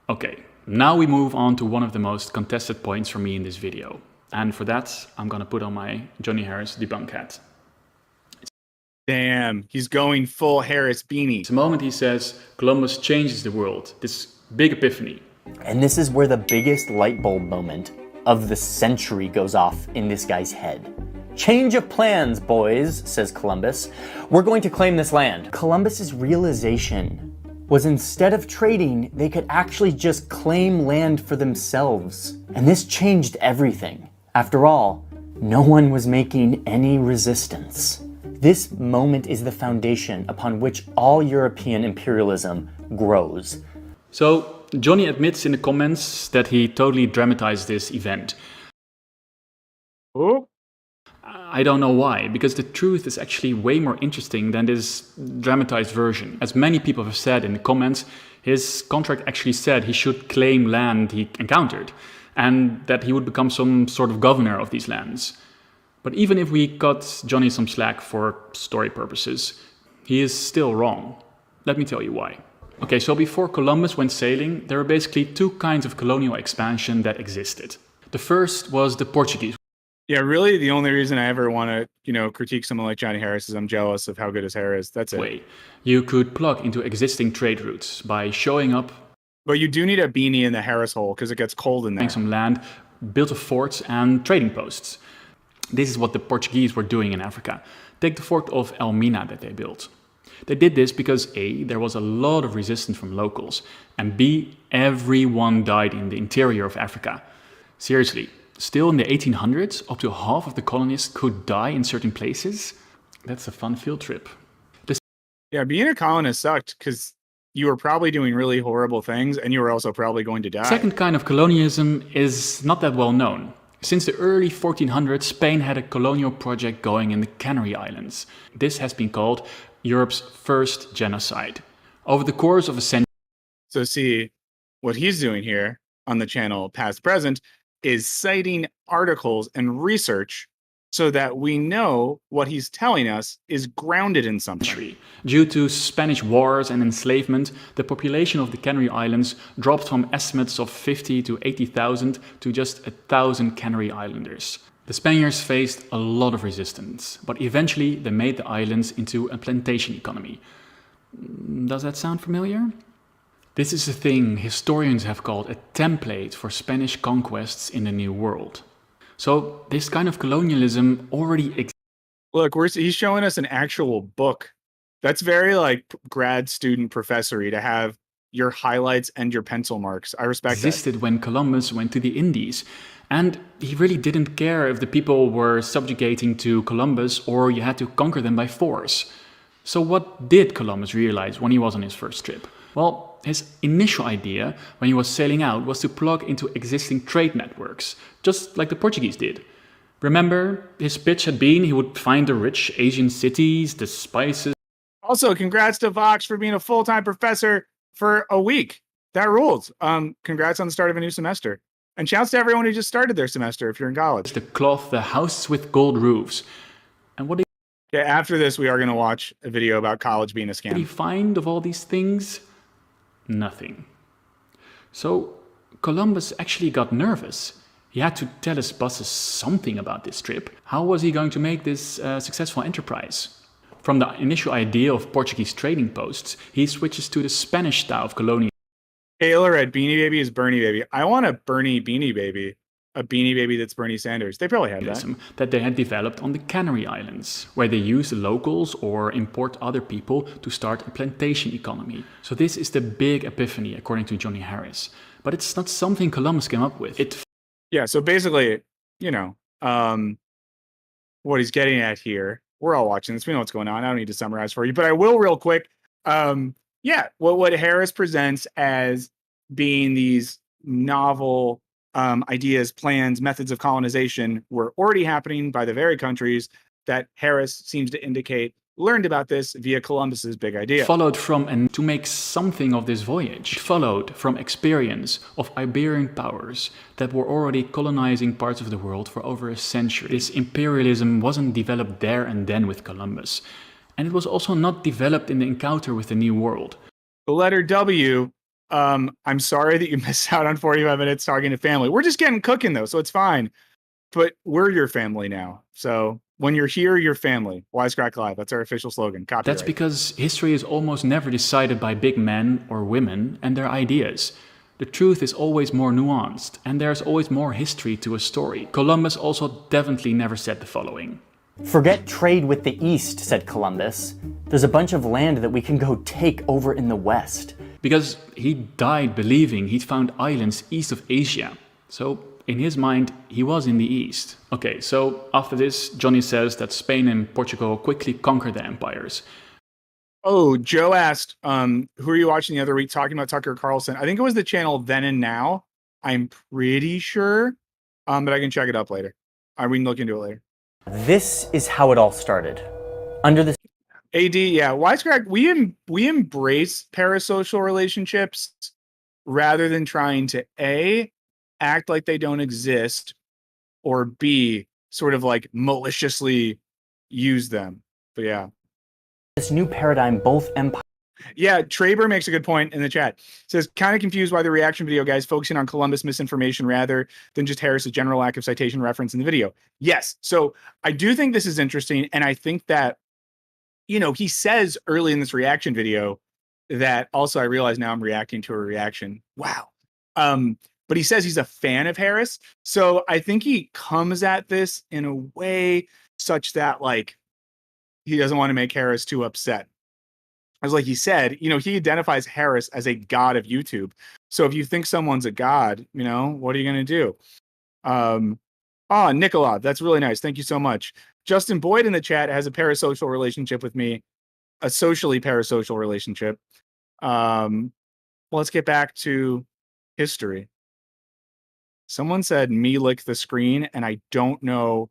Okay, now we move on to one of the most contested points for me in this video. And for that, I'm gonna put on my Johnny Harris debunk hat. Damn, he's going full Harris beanie. The moment he says, Columbus changes the world, this big epiphany. And this is where the biggest light bulb moment of the century goes off in this guy's head. Change of plans, boys, says Columbus. We're going to claim this land. Columbus's realization was instead of trading, they could actually just claim land for themselves. And this changed everything. After all, no one was making any resistance. This moment is the foundation upon which all European imperialism grows. So, Johnny admits in the comments that he totally dramatized this event. Oh. I don't know why, because the truth is actually way more interesting than this dramatized version. As many people have said in the comments, his contract actually said he should claim land he encountered, and that he would become some sort of governor of these lands. But even if we cut Johnny some slack for story purposes, he is still wrong. Let me tell you why. Okay, so before Columbus went sailing, there were basically two kinds of colonial expansion that existed. The first was the Portuguese. Yeah, really, the only reason I ever want to, critique someone like Johnny Harris is I'm jealous of how good his hair is. That's it. Way. You could plug into existing trade routes by showing up. But you do need a beanie in the Harris hole because it gets cold in there. Some land, built a forts and trading posts. This is what the Portuguese were doing in Africa. Take the fort of Elmina that they built. They did this because A, there was a lot of resistance from locals, and B, everyone died in the interior of Africa. Seriously. Still in the 1800s, up to half of the colonists could die in certain places. That's a fun field trip. Yeah, being a colonist sucked because you were probably doing really horrible things and you were also probably going to die. The second kind of colonialism is not that well known. Since the early 1400s, Spain had a colonial project going in the Canary Islands. This has been called Europe's first genocide. Over the course of a century. So see, what he's doing here on the channel Past Present is citing articles and research so that we know what he's telling us is grounded in something. Due to Spanish wars and enslavement, the population of the Canary Islands dropped from estimates of 50 to 80,000 to just 1,000 Canary Islanders. The Spaniards faced a lot of resistance, but eventually they made the islands into a plantation economy. Does that sound familiar? This is a thing historians have called a template for Spanish conquests in the New World. So this kind of colonialism already exists. Look, he's showing us an actual book. That's very like grad student professory to have your highlights and your pencil marks. I respect that. Existed when Columbus went to the Indies. And he really didn't care if the people were subjugating to Columbus or you had to conquer them by force. So what did Columbus realize when he was on his first trip? Well, his initial idea when he was sailing out was to plug into existing trade networks, just like the Portuguese did. Remember, his pitch had been he would find the rich Asian cities, the spices. Also, congrats to Vox for being a full-time professor for a week. That rules. Congrats on the start of a new semester. And shouts to everyone who just started their semester if you're in college. The cloth, the houses with gold roofs. And what okay, after this, we are going to watch a video about college being a scam. What did he find of all these things? Nothing. So Columbus actually got nervous. He had to tell his bosses something about this trip. How was he going to make this successful enterprise? From the initial idea of Portuguese trading posts, he switches to the Spanish style of colonial. Taylor at Beanie Baby is Bernie Baby. I want a Bernie Beanie Baby. A Beanie Baby that's Bernie Sanders. They probably have that they had developed on the Canary Islands, where they use the locals or import other people to start a plantation economy. So this is the big epiphany, according to Johnny Harris. But it's not something Columbus came up with. Yeah, so basically, you know, what he's getting at here, we're all watching this. We know what's going on. I don't need to summarize for you, but I will real quick. Yeah, what Harris presents as being these novel ideas, plans, methods of colonization were already happening by the very countries that Harris seems to indicate learned about this via Columbus's big idea. Followed from, and to make something of this voyage, followed from experience of Iberian powers that were already colonizing parts of the world for over a century. This imperialism wasn't developed there and then with Columbus. And it was also not developed in the encounter with the New World. The letter W, I'm sorry that you missed out on 45 minutes talking to family. We're just getting cooking though, so it's fine. But we're your family now. So when you're here, you're family. Wisecrack Live. That's our official slogan. Copyright. That's because history is almost never decided by big men or women and their ideas. The truth is always more nuanced, and there's always more history to a story. Columbus also definitely never said the following. Forget trade with the East, said Columbus. There's a bunch of land that we can go take over in the West. Because he died believing he'd found islands east of Asia. So in his mind, he was in the East. Okay, so after this, Johnny says that Spain and Portugal quickly conquered the empires. Oh, Joe asked, who are you watching the other week talking about Tucker Carlson? I think it was the channel Then and Now. I'm pretty sure, but I can check it up later. We can look into it later. This is how it all started. Under the AD, yeah, Wisecrack, we embrace parasocial relationships rather than trying to A, act like they don't exist, or B, sort of like maliciously use them. But yeah. This new paradigm, both empires. Yeah, Traber makes a good point in the chat. Says, kind of confused why the reaction video guys focusing on Columbus misinformation rather than just Harris's general lack of citation reference in the video. Yes, so I do think this is interesting, and I think that, you know, he says early in this reaction video that also I realize now I'm reacting to a reaction. Wow. But he says he's a fan of Harris. So I think he comes at this in a way such that, like, he doesn't want to make Harris too upset. As like he said, you know, he identifies Harris as a god of YouTube. So if you think someone's a god, you know, what are you going to do? Nicola, that's really nice. Thank you so much. Justin Boyd in the chat has a parasocial relationship with me, a socially parasocial relationship. Well, let's get back to history. Someone said me lick the screen, and I don't know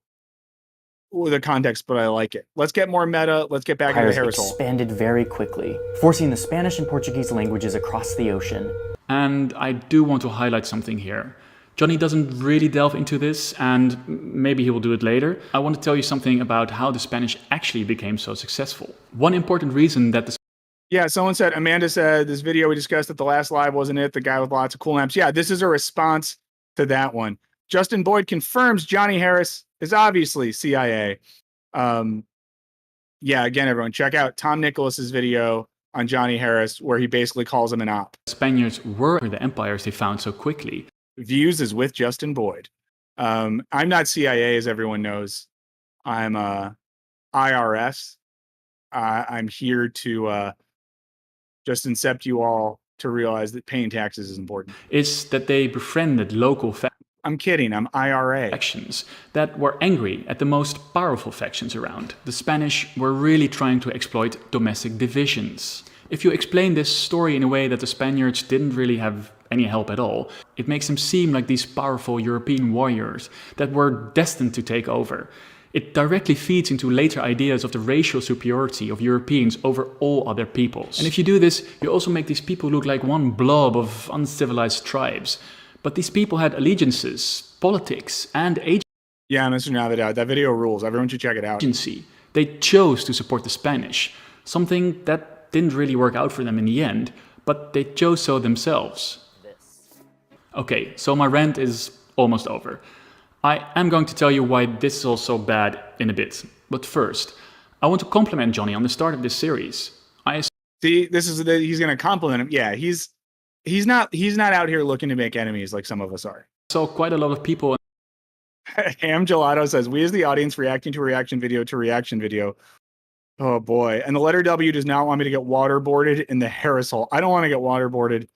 the context, but I like it. Let's get more meta. Let's get back into the Harris hole. Expanded very quickly, forcing the Spanish and Portuguese languages across the ocean. And I do want to highlight something here. Johnny doesn't really delve into this, and maybe he will do it later. I want to tell you something about how the Spanish actually became so successful. One important reason that the Yeah, someone said, Amanda said, this video we discussed at the last live, wasn't it? The guy with lots of cool names. Yeah, this is a response to that one. Justin Boyd confirms Johnny Harris is obviously CIA. Yeah, again, everyone, check out Tom Nicholas's video on Johnny Harris, where he basically calls him an op. Spaniards were the empires they found so quickly. Views is with Justin Boyd. I'm not CIA, as everyone knows. I'm IRS. I'm here to just incept you all to realize that paying taxes is important. Is that they befriended local I'm kidding, I'm IRA. Factions that were angry at the most powerful factions around. The Spanish were really trying to exploit domestic divisions. If you explain this story in a way that the Spaniards didn't really have any help at all. It makes them seem like these powerful European warriors that were destined to take over. It directly feeds into later ideas of the racial superiority of Europeans over all other peoples. And if you do this, you also make these people look like one blob of uncivilized tribes. But these people had allegiances, politics, and agency. Yeah, Mr. Navidad, that video rules. Everyone should check it out. They chose to support the Spanish, something that didn't really work out for them in the end, but they chose so themselves. Okay, so my rant is almost over. I am going to tell you why this is all so bad in a bit. But first, I want to compliment Johnny on the start of this series. See, he's going to compliment him. Yeah, he's not out here looking to make enemies like some of us are. Saw quite a lot of people. Ham Gelato says, we as the audience reacting to reaction video to reaction video. Oh boy. And the letter W does not want me to get waterboarded in the Harris hole. I don't want to get waterboarded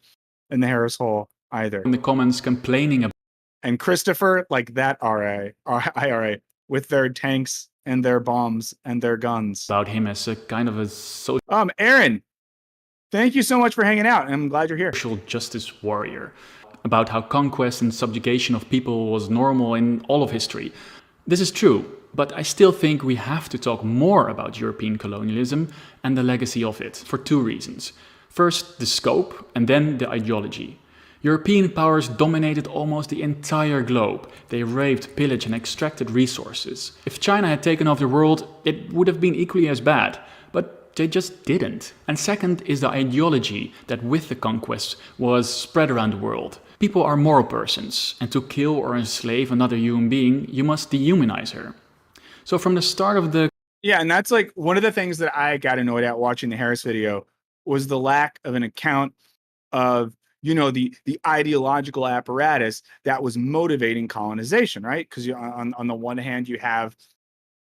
in the Harris hole either. In the comments complaining about. And Christopher, like that IRA, with their tanks and their bombs and their guns. About him as a kind of a social. Aaron, thank you so much for hanging out. And I'm glad you're here. Social justice warrior. About how conquest and subjugation of people was normal in all of history. This is true, but I still think we have to talk more about European colonialism and the legacy of it for two reasons. First, the scope, and then the ideology. European powers dominated almost the entire globe. They raped, pillaged and extracted resources. If China had taken over the world, it would have been equally as bad. But they just didn't. And second is the ideology that with the conquest was spread around the world. People are moral persons, and to kill or enslave another human being, you must dehumanize her. So from the start of the... Yeah, and that's like one of the things that I got annoyed at watching the Harris video was the lack of an account of, you know, the ideological apparatus that was motivating colonization, right? Because on the one hand, you have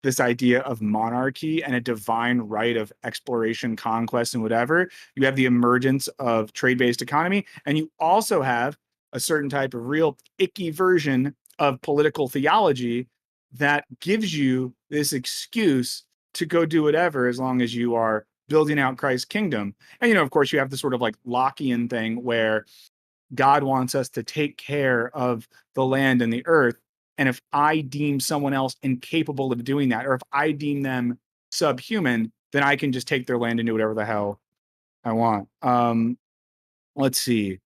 this idea of monarchy and a divine right of exploration, conquest, and whatever. You have the emergence of trade-based economy, and you also have a certain type of real icky version of political theology that gives you this excuse to go do whatever as long as you are building out Christ's kingdom. And, you know, of course, you have this sort of like Lockean thing where God wants us to take care of the land and the earth. And if I deem someone else incapable of doing that, or if I deem them subhuman, then I can just take their land and do whatever the hell I want. Let's see.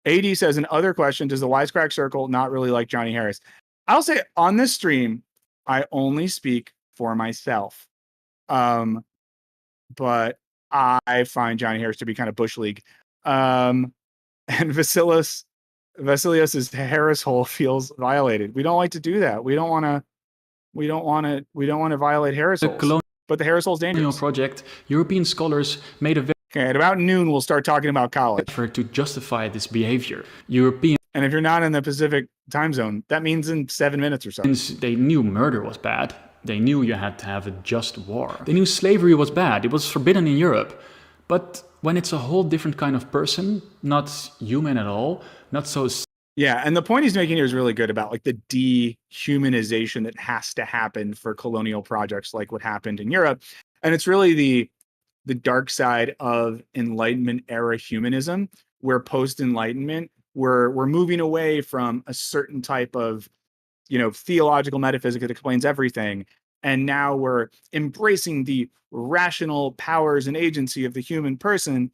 AD says, another question, does the Wisecrack Circle not really like Johnny Harris? I'll say on this stream, I only speak for myself. But I find Johnny Harris to be kind of Bush League. And Vasilius's Harris hole feels violated. We don't like to do that. We don't want to violate Harris holes. But the Harris hole's dangerous. Project, European scholars made a okay, at about noon we'll start talking about college. To justify this behavior. European. And if you're not in the Pacific time zone, that means in 7 minutes or so. They knew murder was bad. They knew you had to have a just war. They knew slavery was bad. It was forbidden in Europe. But when it's a whole different kind of person, not human at all, not so... Yeah, and the point he's making here is really good about like the dehumanization that has to happen for colonial projects like what happened in Europe. And it's really the dark side of Enlightenment era humanism, where post-Enlightenment, we're moving away from a certain type of, you know, theological metaphysics that explains everything. And now we're embracing the rational powers and agency of the human person.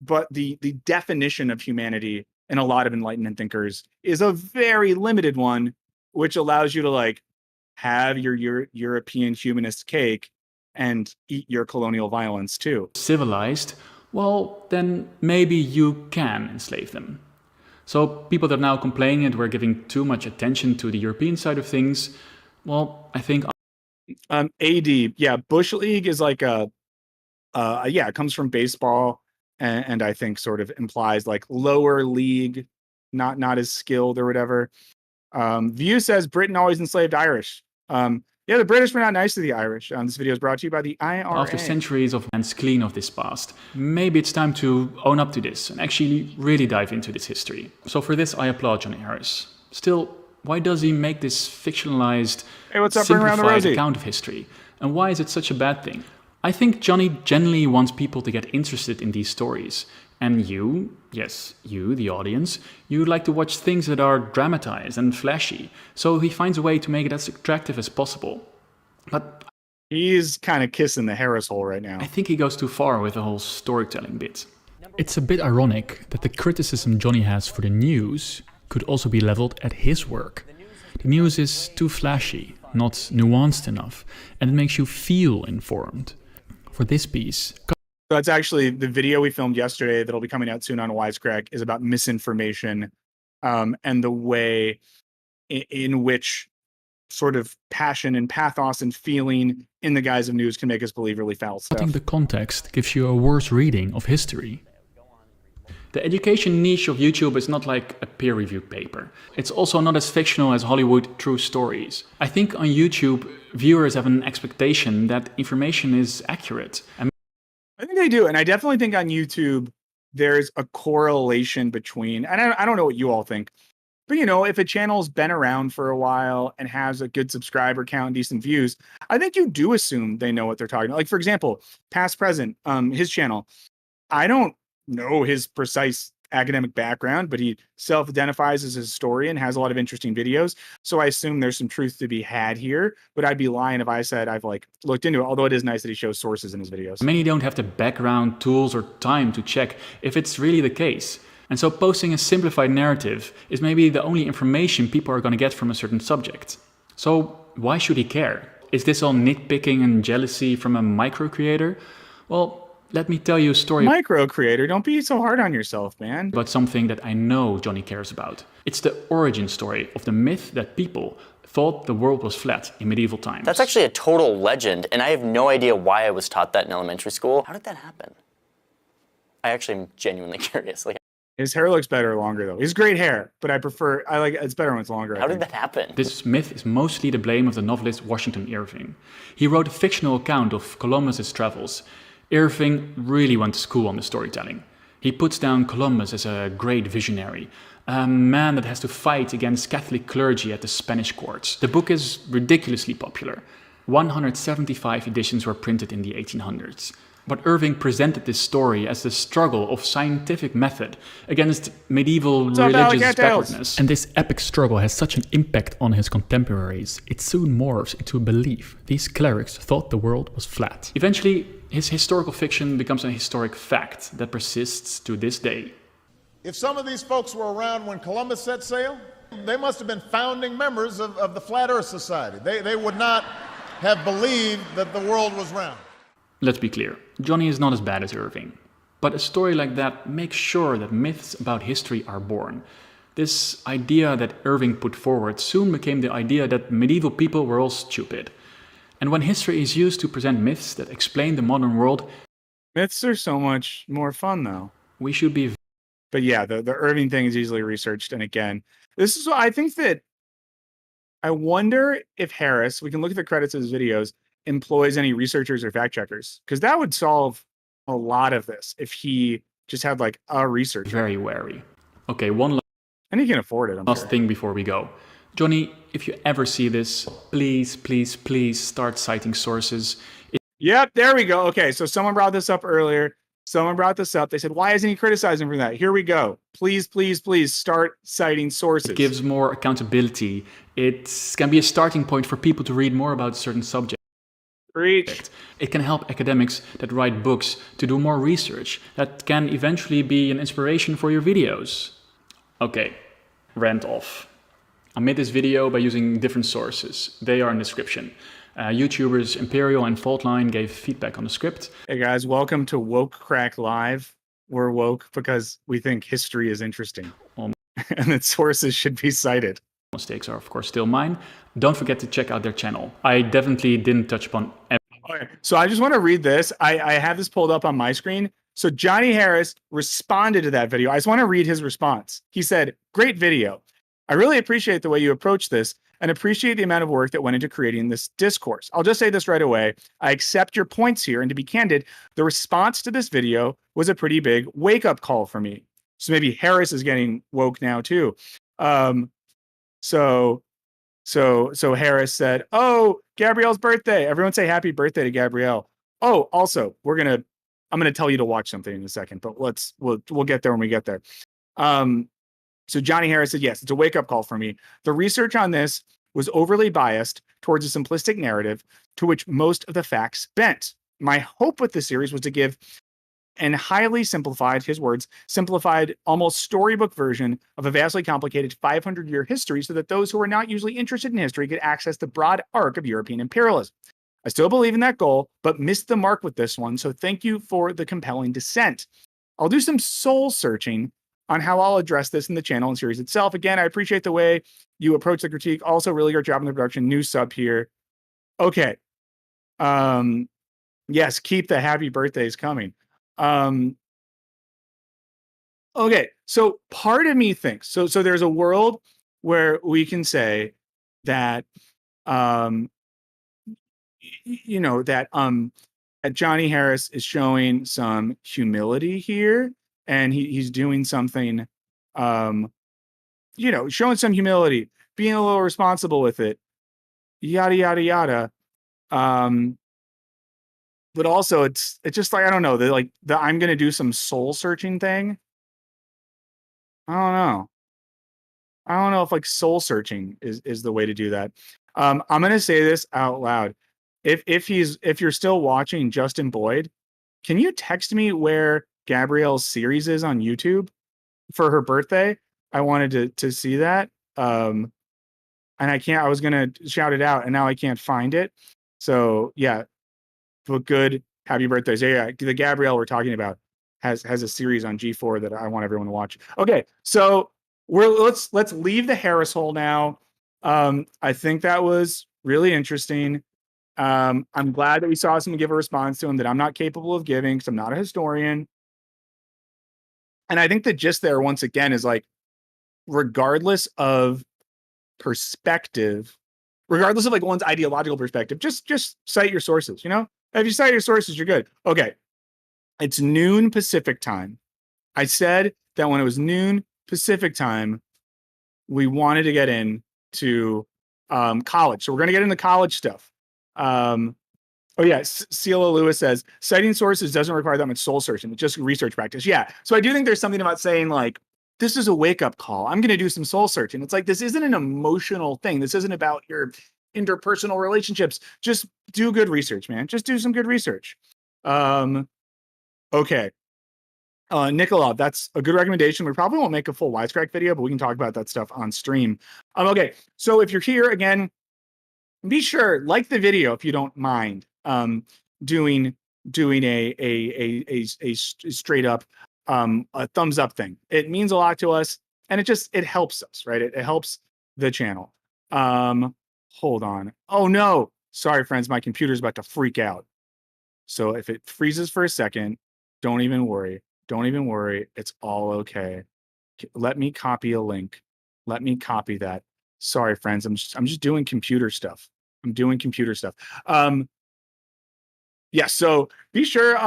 But the definition of humanity in a lot of Enlightenment thinkers is a very limited one, which allows you to like have your European humanist cake and eat your colonial violence too. Civilized, well, then maybe you can enslave them. So people that are now complaining that we're giving too much attention to the European side of things, well, I think... AD, yeah, Bush League is like yeah, it comes from baseball, and I think sort of implies like lower league, not as skilled or whatever. View says Britain always enslaved Irish. Yeah, the British were not nice to the Irish. This video is brought to you by the IRA. After centuries of hands clean of this past, maybe it's time to own up to this and actually really dive into this history. So for this, I applaud Johnny Harris. Still, why does he make this fictionalized, simplified account of history? And why is it such a bad thing? I think Johnny genuinely wants people to get interested in these stories. And you, yes, you, the audience, you like to watch things that are dramatized and flashy. So he finds a way to make it as attractive as possible. But he's kind of kissing the Harris hole right now. I think he goes too far with the whole storytelling bit. It's a bit ironic that the criticism Johnny has for the news could also be leveled at his work. The news is too flashy, not nuanced enough, and it makes you feel informed. For this piece... That's actually the video we filmed yesterday that'll be coming out soon on Wisecrack is about misinformation and the way in which sort of passion and pathos and feeling in the guise of news can make us believe really foul stuff. I think the context gives you a worse reading of history. The education niche of YouTube is not like a peer-reviewed paper. It's also not as fictional as Hollywood true stories. I think on YouTube, viewers have an expectation that information is accurate. I think they do. And I definitely think on YouTube, there's a correlation between, and I don't know what you all think, but you know, if a channel's been around for a while and has a good subscriber count and decent views, I think you do assume they know what they're talking about. Like, for example, Past Present, his channel, I don't know his precise academic background, but he self-identifies as a historian, has a lot of interesting videos. So I assume there's some truth to be had here, but I'd be lying if I said I've like looked into it, although it is nice that he shows sources in his videos. Many don't have the background, tools, or time to check if it's really the case. And so posting a simplified narrative is maybe the only information people are going to get from a certain subject. So why should he care? Is this all nitpicking and jealousy from a micro creator? Well, let me tell you a story. Micro creator, don't be so hard on yourself, man. About something that I know Johnny cares about. It's the origin story of the myth that people thought the world was flat in medieval times. That's actually a total legend, and I have no idea why I was taught that in elementary school. How did that happen? I actually am genuinely curious. His hair looks better longer though. He's great hair, but I like it's better when it's longer. How did that happen? This myth is mostly the blame of the novelist Washington Irving. He wrote a fictional account of Columbus's travels. Irving really went to school on the storytelling. He puts down Columbus as a great visionary, a man that has to fight against Catholic clergy at the Spanish courts. The book is ridiculously popular. 175 editions were printed in the 1800s. But Irving presented this story as the struggle of scientific method against medieval religious backwardness. And this epic struggle has such an impact on his contemporaries, it soon morphs into a belief. These clerics thought the world was flat. Eventually, his historical fiction becomes a historic fact that persists to this day. If some of these folks were around when Columbus set sail, they must have been founding members of the Flat Earth Society. They would not have believed that the world was round. Let's be clear, Johnny is not as bad as Irving. But a story like that makes sure that myths about history are born. This idea that Irving put forward soon became the idea that medieval people were all stupid. And when history is used to present myths that explain the modern world... Myths are so much more fun though. We should be... But yeah, the Irving thing is easily researched. And again, this is I think that... I wonder if Harris, we can look at the credits of his videos, employs any researchers or fact checkers, because that would solve a lot of this if he just had like a researcher. Very wary. Okay, one and he can afford it. Last thing before we go. Johnny, if you ever see this, please, please, please start citing sources. Yep, there we go. Okay, so someone brought this up earlier. Someone brought this up. They said, why isn't he criticizing for that? Here we go. Please, please, please start citing sources. It gives more accountability. It can be a starting point for people to read more about certain subjects. Preach. It can help academics that write books to do more research. That can eventually be an inspiration for your videos. Okay, rant off. I made this video by using different sources. They are in the description. YouTubers Imperial and Faultline gave feedback on the script. Hey guys, welcome to Wisecrack Live. We're woke because we think history is interesting. And that sources should be cited. Mistakes are of course still mine. Don't forget to check out their channel. I definitely didn't touch upon Okay, so I just want to read this. I have this pulled up on my screen. So Johnny Harris responded to that video. I just want to read his response. He said, "Great video. I really appreciate the way you approach this and appreciate the amount of work that went into creating this discourse. I'll just say this right away. I accept your points here, and to be candid, the response to this video was a pretty big wake-up call for me." So maybe Harris is getting woke now too. So Harris said, "Oh, Gabrielle's birthday. Everyone say happy birthday to Gabrielle. Oh, also, we're gonna I'm going to tell you to watch something in a second, but we'll get there when we get there. So Johnny Harris said, yes, it's a wake-up call for me. The research on this was overly biased towards a simplistic narrative to which most of the facts bent. My hope with the series was to give an highly simplified, his words, simplified, almost storybook version of a vastly complicated 500-year history so that those who are not usually interested in history could access the broad arc of European imperialism. I still believe in that goal, but missed the mark with this one, so thank you for the compelling dissent. I'll do some soul searching on how I'll address this in the channel and series itself. Again, I appreciate the way you approach the critique. Also, really great job in the production. New sub here. Okay. Yes, keep the happy birthdays coming. Okay, so part of me thinks, so there's a world where we can say that, you know, that Johnny Harris is showing some humility here, and he's doing something, you know, showing some humility, being a little responsible with it, yada yada yada. But also it's just like, I don't know, the I'm gonna do some soul searching thing. I don't know if like soul searching is the way to do that. I'm gonna say this out loud. If you're still watching Justin Boyd, can you text me where Gabrielle's series is on YouTube for her birthday? I wanted to see that. And I was gonna shout it out and now I can't find it. So yeah, but good happy birthdays. Yeah, the Gabrielle we're talking about has a series on G4 that I want everyone to watch. Okay, so let's leave the Harris hole now. I think that was really interesting. I'm glad that we saw someone give a response to him that I'm not capable of giving because I'm not a historian. And I think the gist there, once again, is like, regardless of perspective, regardless of like one's ideological perspective, just cite your sources, you know? If you cite your sources, you're good. Okay. It's noon Pacific time. I said that when it was noon Pacific time, we wanted to get into college. So we're going to get into college stuff. Oh yeah, Celia Lewis says, citing sources doesn't require that much soul searching. It's just research practice. Yeah. So I do think there's something about saying like, this is a wake-up call. I'm going to do some soul searching. It's like, this isn't an emotional thing. This isn't about your interpersonal relationships. Just do good research, man. Just do some good research. Okay. Nicola, that's a good recommendation. We probably won't make a full Wisecrack video, but we can talk about that stuff on stream. Okay. So if you're here again, be sure, like the video if you don't mind doing a straight up a thumbs up thing. It means a lot to us, and it helps us, right? It helps the channel. Hold on. Oh no, sorry friends, my computer's about to freak out. So if it freezes for a second, don't even worry. Don't even worry. It's all okay. Let me copy a link. Let me copy that. Sorry friends, I'm just doing computer stuff. Yeah, so be sure,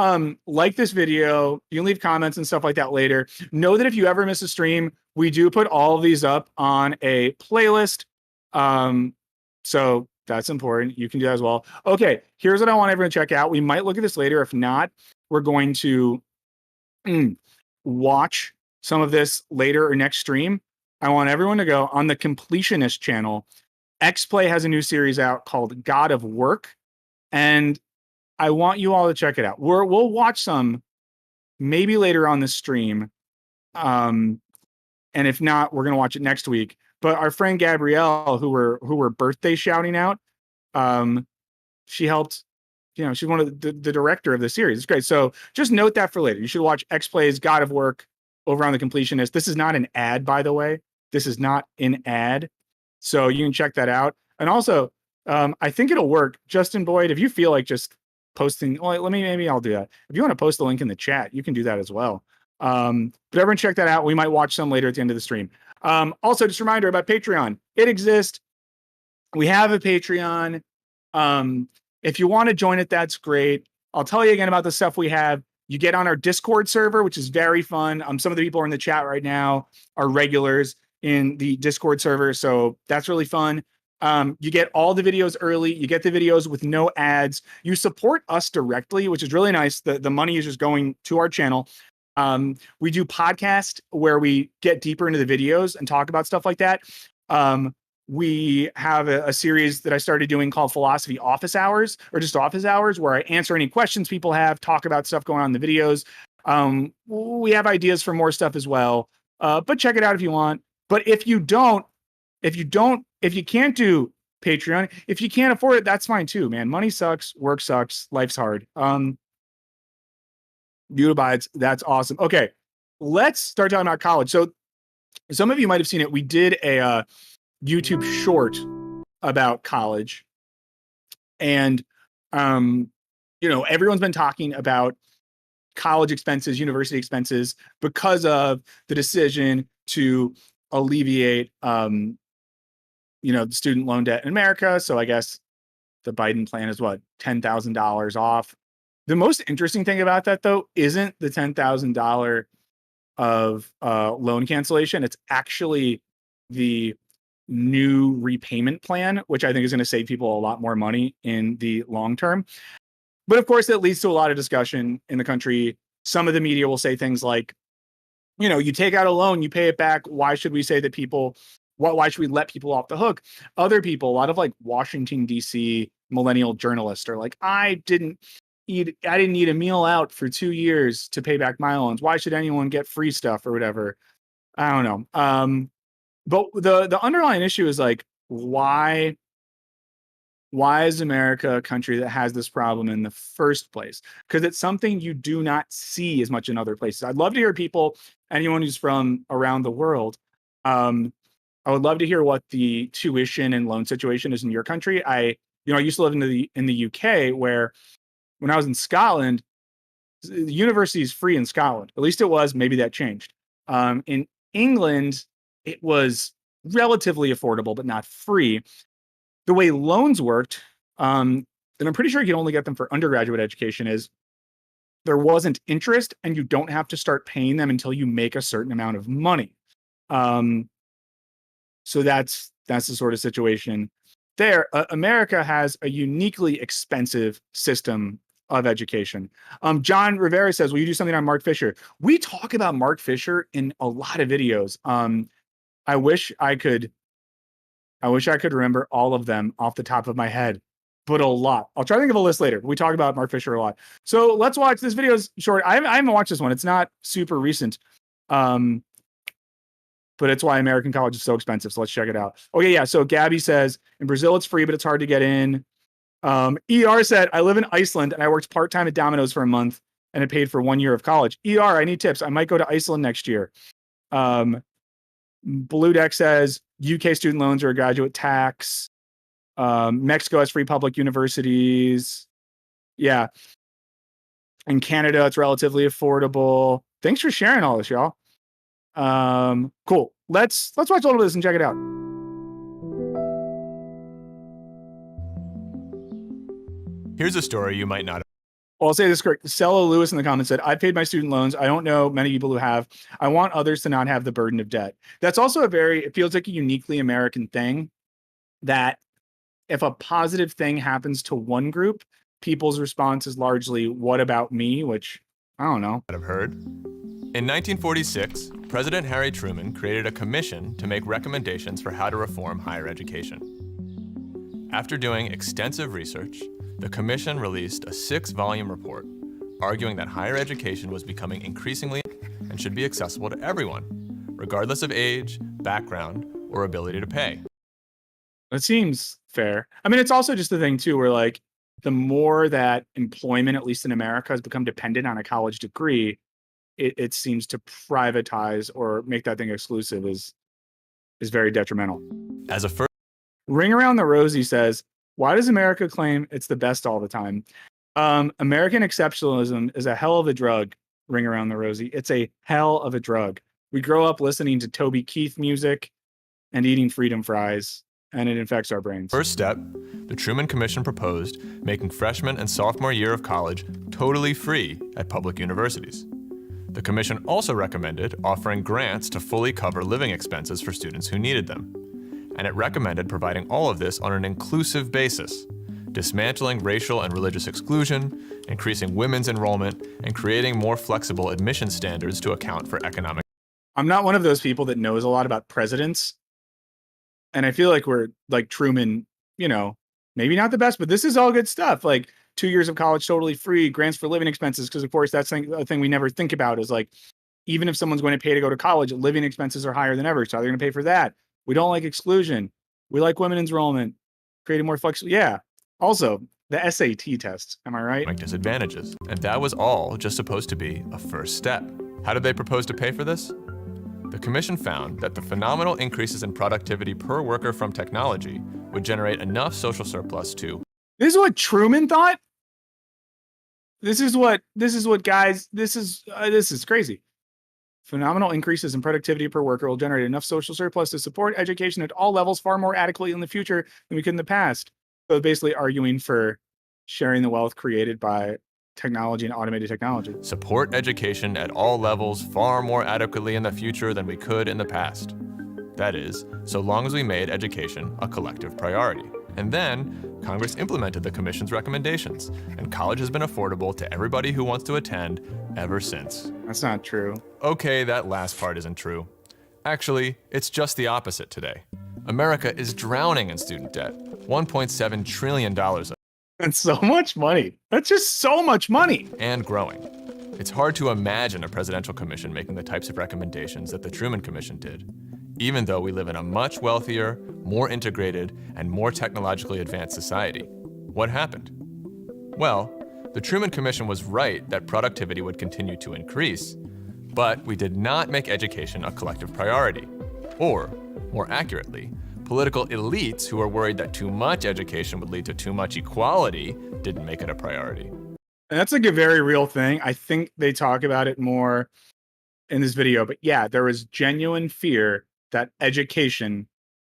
like this video. You can leave comments and stuff like that later. Know that if you ever miss a stream, we do put all of these up on a playlist. So that's important. You can do that as well. Okay, here's what I want everyone to check out. We might look at this later. If not, we're going to watch some of this later or next stream. I want everyone to go on the Completionist channel. XPlay has a new series out called God of Work, and I want you all to check it out. We'll watch some maybe later on the stream. And if not, we're going to watch it next week. But our friend Gabrielle, who we're birthday shouting out, she helped, you know, she's one of the director of the series. It's great. So just note that for later. You should watch XPlay's God of Work over on the Completionist. This is not an ad, by the way. This is not an ad. So you can check that out. And also, I think it'll work. Justin Boyd, if you feel like just posting, well, maybe I'll do that. If you want to post the link in the chat, you can do that as well. But everyone check that out. We might watch some later at the end of the stream. Also, just a reminder about Patreon. It exists. We have a Patreon. If you want to join it, that's great. I'll tell you again about the stuff we have. You get on our Discord server, which is very fun. Some of the people in the chat right now are regulars in the Discord server, so that's really fun. You get all the videos early. You get the videos with no ads. You support us directly, which is really nice. The money is just going to our channel. We do podcast where we get deeper into the videos and talk about stuff like that. We have a series that I started doing called Philosophy Office Hours, or just Office Hours, where I answer any questions people have, talk about stuff going on in the videos. We have ideas for more stuff as well. But check it out if you want. But if you can't do Patreon, if you can't afford it, that's fine too, man. Money sucks, work sucks, life's hard. View abides, that's awesome. Okay, let's start talking about college. So some of you might have seen it. We did a YouTube short about college. And everyone's been talking about college expenses, university expenses, because of the decision to alleviate the student loan debt in America. So I guess the Biden plan is what, $10,000 off. The most interesting thing about that, though, isn't the $10,000 of loan cancellation. It's actually the new repayment plan, which I think is going to save people a lot more money in the long term. But of course, that leads to a lot of discussion in the country. Some of the media will say things like, you take out a loan, you pay it back. Why should we say that why should we let people off the hook? Other people, a lot of like Washington, D.C. millennial journalists are like, I didn't need a meal out for 2 years to pay back my loans. Why should anyone get free stuff or whatever? I don't know. But the underlying issue is like, why is America a country that has this problem in the first place? Because it's something you do not see as much in other places. I'd love to hear anyone who's from around the world. I would love to hear what the tuition and loan situation is in your country. I used to live in the UK, where when I was in Scotland, the university is free in Scotland. At least it was. Maybe that changed. In England, it was relatively affordable, but not free. The way loans worked, and I'm pretty sure you can only get them for undergraduate education, is there wasn't interest, and you don't have to start paying them until you make a certain amount of money. So that's the sort of situation there. America has a uniquely expensive system of education. John Rivera says, will you do something on Mark Fisher? We talk about Mark Fisher in a lot of videos. I wish I could remember all of them off the top of my head, but a lot. I'll try to think of a list later. We talk about Mark Fisher a lot. So let's watch this video. Short. I haven't watched this one. It's not super recent. But it's why American college is so expensive. So let's check it out. Okay, yeah. So Gabby says, in Brazil, it's free, but it's hard to get in. ER said, I live in Iceland and I worked part-time at Domino's for a month and it paid for 1 year of college. ER, I need tips. I might go to Iceland next year. Blue Deck says, UK student loans are a graduate tax. Mexico has free public universities. Yeah. In Canada, it's relatively affordable. Thanks for sharing all this, y'all. Cool. Let's watch a little bit of this and check it out. Here's a story you might not have. Well, I'll say this correct. Stella Lewis in the comments said, I paid my student loans. I don't know many people who have. I want others to not have the burden of debt. That's also it feels like a uniquely American thing, that if a positive thing happens to one group, people's response is largely, what about me? Which, I don't know. I've heard. In 1946, President Harry Truman created a commission to make recommendations for how to reform higher education. After doing extensive research, the commission released a 6-volume report arguing that higher education was becoming increasingly and should be accessible to everyone, regardless of age, background, or ability to pay. That seems fair. I mean, it's also just the thing, too, where like the more that employment, at least in America, has become dependent on a college degree, it seems to privatize or make that thing exclusive is very detrimental. As a first, Ring Around the Rosie says, why does America claim it's the best all the time? American exceptionalism is a hell of a drug, Ring Around the Rosie. It's a hell of a drug. We grow up listening to Toby Keith music and eating freedom fries, and it infects our brains. First step, the Truman Commission proposed making freshman and sophomore year of college totally free at public universities. The commission also recommended offering grants to fully cover living expenses for students who needed them. and it recommended providing all of this on an inclusive basis, dismantling racial and religious exclusion, increasing women's enrollment, and creating more flexible admission standards to account for economic. I'm not one of those people that knows a lot about presidents. And I feel like we're like Truman, you know, maybe not the best, but this is all good stuff. Like 2 years of college totally free, grants for living expenses. Because of course, that's a thing we never think about is like, even if someone's going to pay to go to college, living expenses are higher than ever. So they're going to pay for that. We don't like exclusion. We like women's enrollment, creating more flexible. Yeah. Also, the SAT test. Am I right? Disadvantages. And that was all just supposed to be a first step. How did they propose to pay for this? The commission found that the phenomenal increases in productivity per worker from technology would generate enough social surplus to. This is what Truman thought. This is what guys, this is crazy. Phenomenal increases in productivity per worker will generate enough social surplus to support education at all levels far more adequately in the future than we could in the past. So basically arguing for sharing the wealth created by technology and automated technology. Support education at all levels far more adequately in the future than we could in the past. That is, so long as we made education a collective priority. And then, Congress implemented the Commission's recommendations, and college has been affordable to everybody who wants to attend ever since. That's not true. Okay, that last part isn't true. Actually, it's just the opposite today. America is drowning in student debt. $1.7 trillion. That's so much money. That's just so much money. And growing. It's hard to imagine a presidential commission making the types of recommendations that the Truman Commission did, even though we live in a much wealthier, more integrated, and more technologically advanced society. What happened? Well, the Truman Commission was right that productivity would continue to increase, but we did not make education a collective priority. Or, more accurately, political elites who are worried that too much education would lead to too much equality didn't make it a priority. And that's like a very real thing. I think they talk about it more in this video, but yeah, there was genuine fear that education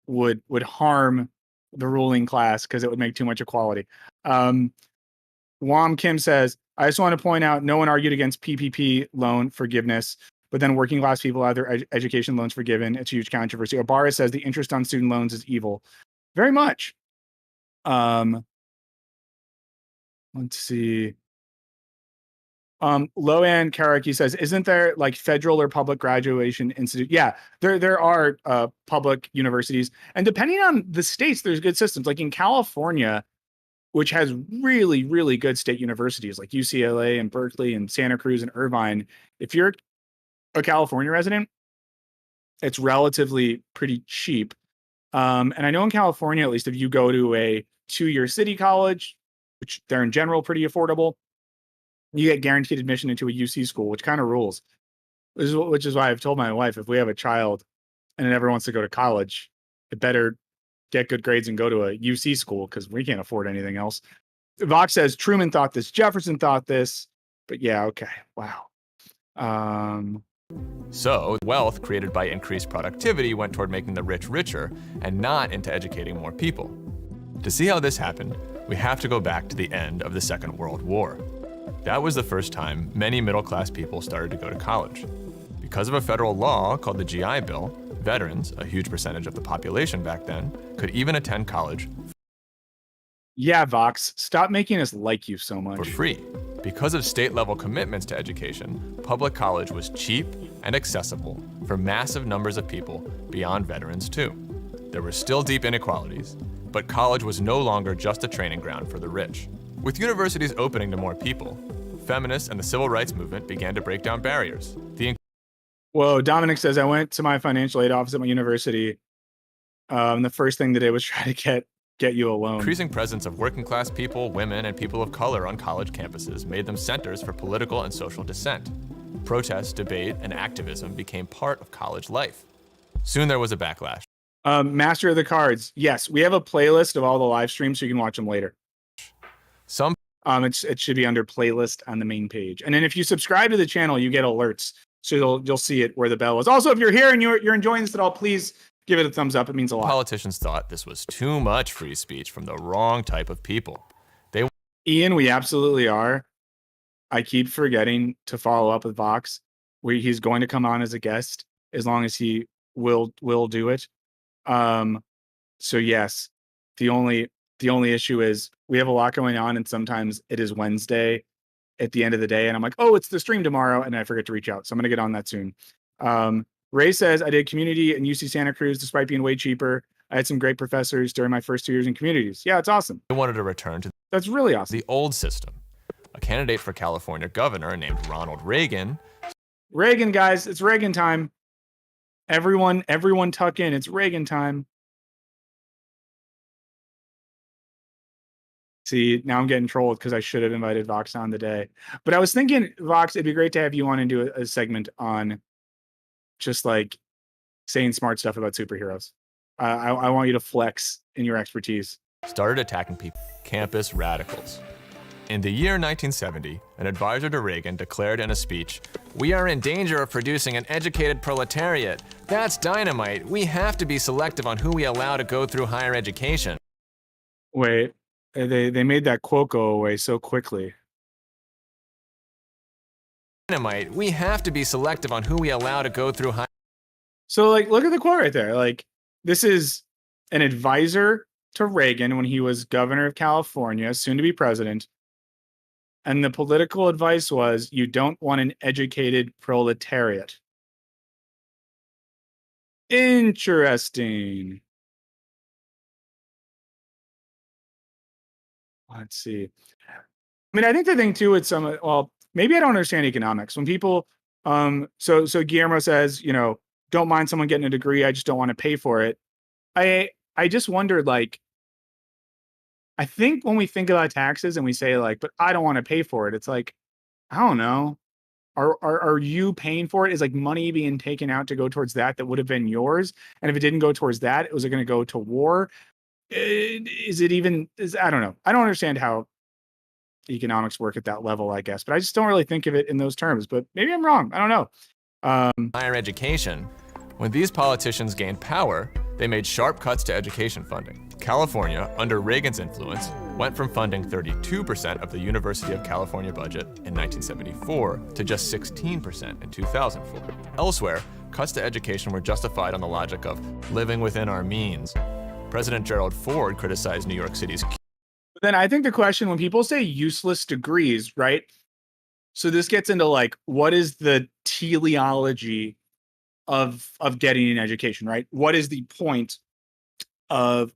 would harm the ruling class because it would make too much equality. Wam Kim says, I just want to point out no one argued against PPP loan forgiveness, but then working class people have their education loans forgiven. It's a huge controversy. Obara says the interest on student loans is evil. Very much. Let's see. Loan Karaki says, isn't there like federal or public graduation institute? Yeah, there are public universities. And depending on the states, there's good systems. Like in California, which has really, really good state universities like UCLA and Berkeley and Santa Cruz and Irvine. If you're a California resident, it's relatively pretty cheap. And I know in California, at least if you go to a 2-year city college, which they're in general pretty affordable, you get guaranteed admission into a UC school, which kind of rules. Which is why I've told my wife, if we have a child and it ever wants to go to college, it better get good grades and go to a UC school because we can't afford anything else. Vox says Truman thought this, Jefferson thought this, but yeah, okay, wow. So, wealth created by increased productivity went toward making the rich richer and not into educating more people. To see how this happened, we have to go back to the end of the Second World War. That was the first time many middle-class people started to go to college. Because of a federal law called the GI Bill, veterans, a huge percentage of the population back then, could even attend college. Yeah, Vox, stop making us like you so much. For free. Because of state-level commitments to education, public college was cheap and accessible for massive numbers of people beyond veterans too. There were still deep inequalities, but college was no longer just a training ground for the rich. With universities opening to more people, feminists and the civil rights movement began to break down barriers. Whoa, Dominic says, I went to my financial aid office at my university. The first thing they did was try to get you a loan. Increasing presence of working class people, women, and people of color on college campuses made them centers for political and social dissent. Protest, debate, and activism became part of college life. Soon there was a backlash. Master of the Cards. Yes, we have a playlist of all the live streams so you can watch them later. It should be under playlist on the main page. And then if you subscribe to the channel, you get alerts. So you'll see it where the bell is. Also, if you're here and you're enjoying this at all, please give it a thumbs up. It means a lot. Politicians thought this was too much free speech from the wrong type of people. Ian, we absolutely are. I keep forgetting to follow up with Vox. He's going to come on as a guest as long as he will do it. So yes, the only issue is we have a lot going on, and sometimes it is Wednesday at the end of the day, and I'm like, oh, it's the stream tomorrow, and I forget to reach out. So I'm gonna get on that soon. Ray says I did community in UC Santa Cruz despite being way cheaper. I had some great professors during my first 2 years in communities. Yeah, it's awesome. They wanted to return to That's really awesome. the old system. A candidate for California governor named Ronald Reagan. Reagan, guys, it's Reagan time. Everyone tuck in. It's Reagan time. See, now I'm getting trolled because I should have invited Vox on today. But I was thinking, Vox, it'd be great to have you on and do a segment on just like saying smart stuff about superheroes. I want you to flex in your expertise. Started attacking people, campus radicals. In the year 1970, an advisor to Reagan declared in a speech, "We are in danger of producing an educated proletariat. That's dynamite. We have to be selective on who we allow to go through higher education." Wait, they made that quote go away so quickly. Dynamite. We have to be selective on who we allow to go through higher. So like, look at the quote right there. Like, this is an advisor to Reagan when he was governor of California, soon to be president. And the political advice was, you don't want an educated proletariat. Interesting. Let's see. I mean, I think the thing too with some, well, maybe I don't understand economics. When people, so Guillermo says, you know, don't mind someone getting a degree, I just don't want to pay for it. I just wondered, like, I think when we think about taxes and we say like, but I don't want to pay for it, it's like, I don't know. Are you paying for it? Is like money being taken out to go towards that would have been yours? And if it didn't go towards that, was it going to go to war? Is it even, I don't know. I don't understand how economics work at that level, I guess, but I just don't really think of it in those terms, but maybe I'm wrong. I don't know. Higher education. When these politicians gained power, they made sharp cuts to education funding. California, under Reagan's influence, went from funding 32% of the University of California budget in 1974 to just 16% in 2004. Elsewhere, cuts to education were justified on the logic of living within our means. President Gerald Ford criticized New York City's. But then I think the question, when people say useless degrees, right? So this gets into like, what is the teleology of getting an education, right? What is the point of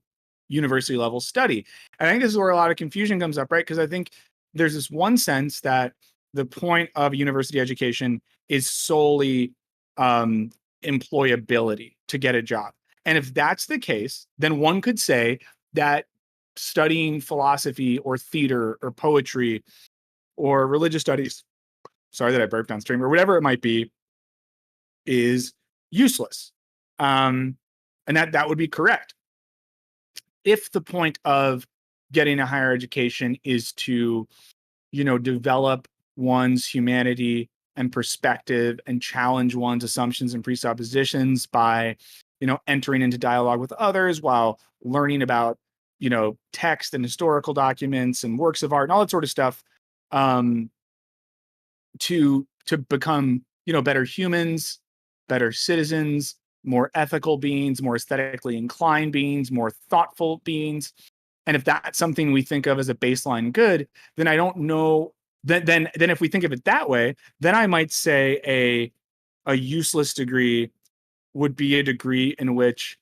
university level study? And I think this is where a lot of confusion comes up, right? Because I think there's this one sense that the point of university education is solely employability, to get a job. And if that's the case, then one could say that studying philosophy or theater or poetry or religious studies, sorry that I burped on stream, or whatever it might be, is useless. And that would be correct. If the point of getting a higher education is to, you know, develop one's humanity and perspective and challenge one's assumptions and presuppositions by, you know, entering into dialogue with others while learning about, you know, text and historical documents and works of art and all that sort of stuff, to become, you know, better humans, better citizens, more ethical beings, more aesthetically inclined beings, more thoughtful beings. And if that's something we think of as a baseline good, then I don't know. Then if we think of it that way, then I might say a useless degree would be a degree in which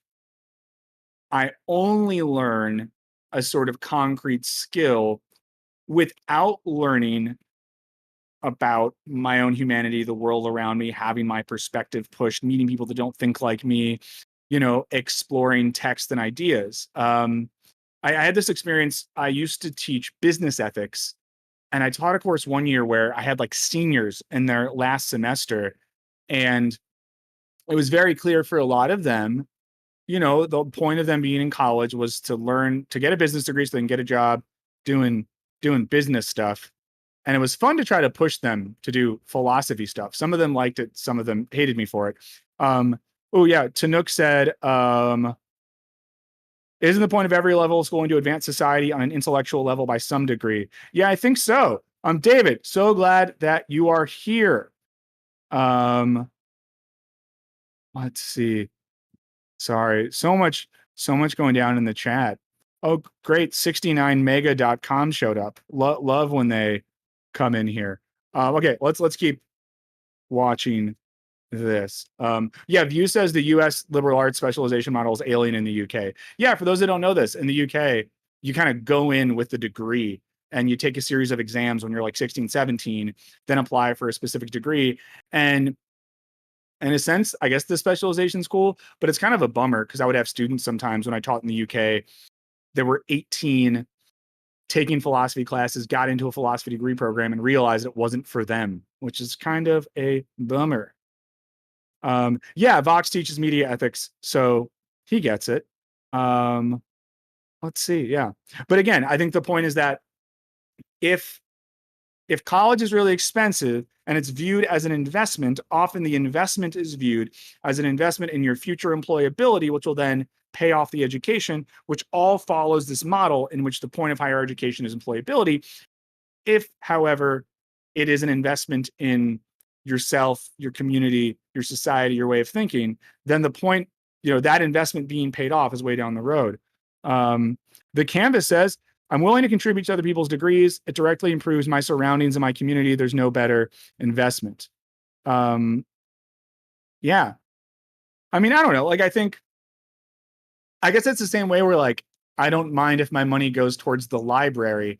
I only learn a sort of concrete skill without learning about my own humanity, the world around me, having my perspective pushed, meeting people that don't think like me, you know, exploring text and ideas. I had this experience. I used to teach business ethics, and I taught a course one year where I had like seniors in their last semester, and it was very clear for a lot of them, you know, the point of them being in college was to learn to get a business degree so they can get a job doing business stuff. And it was fun to try to push them to do philosophy stuff. Some of them liked it. Some of them hated me for it. Oh yeah. Tanook said, isn't the point of every level schooling to advance society on an intellectual level by some degree? Yeah, I think so. David, so glad that you are here. Let's see. Sorry. So much So much going down in the chat. Oh, great. 69mega.com showed up. Love when they come in here. Okay, let's keep watching this. Yeah, View says the US liberal arts specialization model is alien in the UK. Yeah, for those that don't know this, in the UK, you kind of go in with the degree and you take a series of exams when you're like 16, 17, then apply for a specific degree. And in a sense, I guess the specialization's cool, but it's kind of a bummer because I would have students sometimes when I taught in the UK, there were 18 taking philosophy classes, got into a philosophy degree program and realized it wasn't for them, which is kind of a bummer. Yeah, Vox teaches media ethics, so he gets it. Let's see, yeah. But again, I think the point is that if college is really expensive and it's viewed as an investment, often the investment is viewed as an investment in your future employability, which will then pay off the education, which all follows this model in which the point of higher education is employability. If, however, it is an investment in yourself, your community, your society, your way of thinking, then the point, that investment being paid off is way down the road. The Canvas says, I'm willing to contribute to other people's degrees. It directly improves my surroundings and my community. There's no better investment. Yeah. I mean, I don't know. Like, I guess it's the same way where like, I don't mind if my money goes towards the library,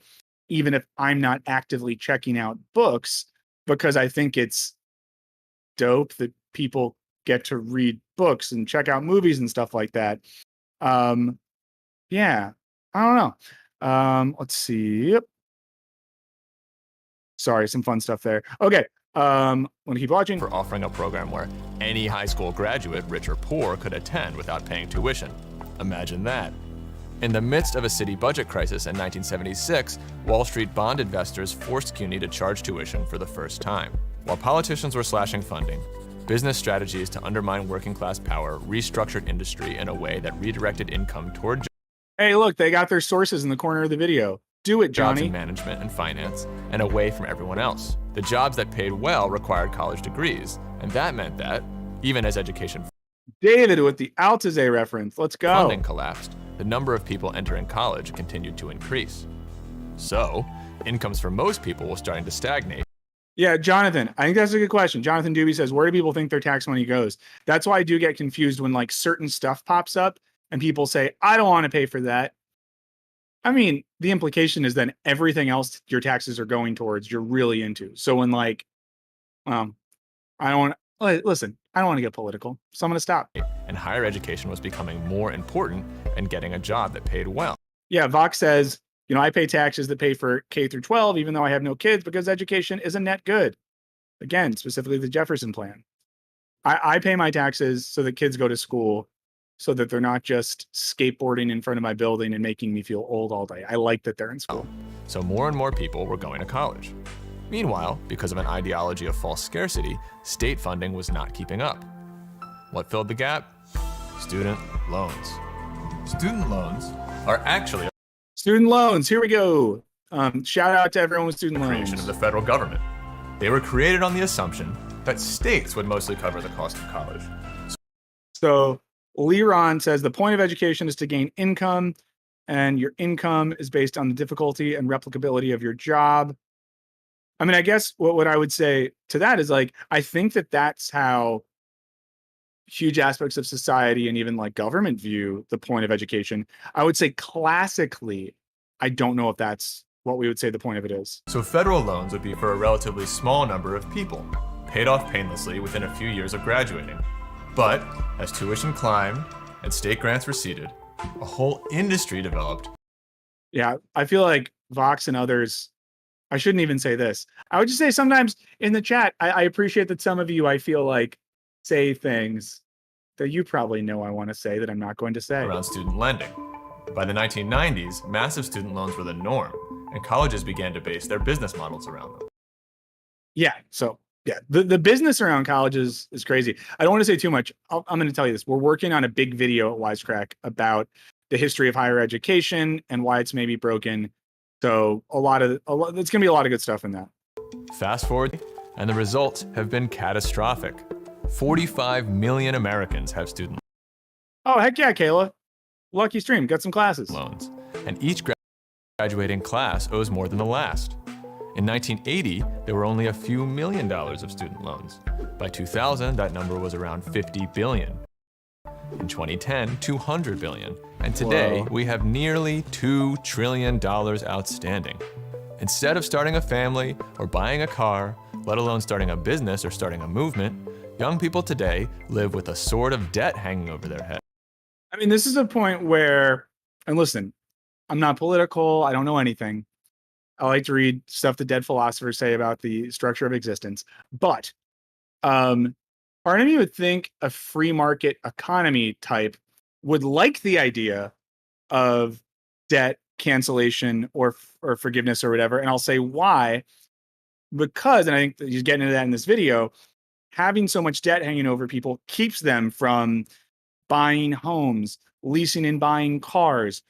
even if I'm not actively checking out books, because I think it's dope that people get to read books and check out movies and stuff like that. Yeah, I don't know. Let's see. Sorry, some fun stuff there. Okay. Want to keep watching? For offering a program where any high school graduate, rich or poor, could attend without paying tuition. Imagine that. In the midst of a city budget crisis in 1976, Wall Street bond investors forced CUNY to charge tuition for the first time. While politicians were slashing funding, business strategies to undermine working class power restructured industry in a way that redirected income toward Hey, look, they got their sources in the corner of the video. Do it, jobs Johnny. in management and finance, and away from everyone else. The jobs that paid well required college degrees, and that meant that, even as education David with the Altaze reference. Let's go. Funding collapsed, the number of people entering college continued to increase. So, incomes for most people were starting to stagnate. Yeah, Jonathan, I think that's a good question. Jonathan Doobie says, where do people think their tax money goes? That's why I do get confused when like certain stuff pops up and people say, I don't want to pay for that. I mean, the implication is then everything else your taxes are going towards, you're really into. So when like, I don't want, listen, I don't want to get political, so I'm going to stop. And higher education was becoming more important and getting a job that paid well. Yeah, Vox says, I pay taxes that pay for K through 12, even though I have no kids, because education is a net good. Again, specifically the Jefferson plan. I pay my taxes so that kids go to school, so that they're not just skateboarding in front of my building and making me feel old all day. I like that they're in school. So more and more people were going to college. Meanwhile, because of an ideology of false scarcity, state funding was not keeping up. What filled the gap? Student loans. Student loans are actually student loans. Here we go. Shout out to everyone with student loans. Creation of the federal government. They were created on the assumption that states would mostly cover the cost of college. So Leron says the point of education is to gain income, and your income is based on the difficulty and replicability of your job. I mean, I guess what I would say to that is like, I think that that's how huge aspects of society and even like government view the point of education. I would say classically, I don't know if that's what we would say the point of it is. So federal loans would be for a relatively small number of people, paid off painlessly within a few years of graduating. But as tuition climbed and state grants receded, a whole industry developed. Yeah, I feel like Vox and others, I shouldn't even say this. I would just say sometimes in the chat, I appreciate that some of you, I feel like, say things that you probably know I want to say that I'm not going to say. Around student lending. By the 1990s, massive student loans were the norm, and colleges began to base their business models around them. Yeah, so yeah, the business around colleges is crazy. I don't want to say too much. I'm going to tell you this. We're working on a big video at Wisecrack about the history of higher education and why it's maybe broken. So it's going to be a lot of good stuff in that. Fast forward, and the results have been catastrophic. 45 million Americans have student. Oh, heck yeah, Kayla. Lucky stream, got some classes. Loans, and each graduating class owes more than the last. In 1980, there were only a few $1 million of student loans. By 2000, that number was around 50 billion. In 2010, 200 billion. And today, we have nearly $2 trillion outstanding. Instead of starting a family or buying a car, let alone starting a business or starting a movement, young people today live with a sword of debt hanging over their head. I mean, this is a point where, and listen, I'm not political, I don't know anything. I like to read stuff the dead philosophers say about the structure of existence. But part of me would think a free market economy type would like the idea of debt cancellation or forgiveness or whatever. And I'll say why. Because, and I think that he's getting into that in this video, having so much debt hanging over people keeps them from buying homes, leasing and buying cars,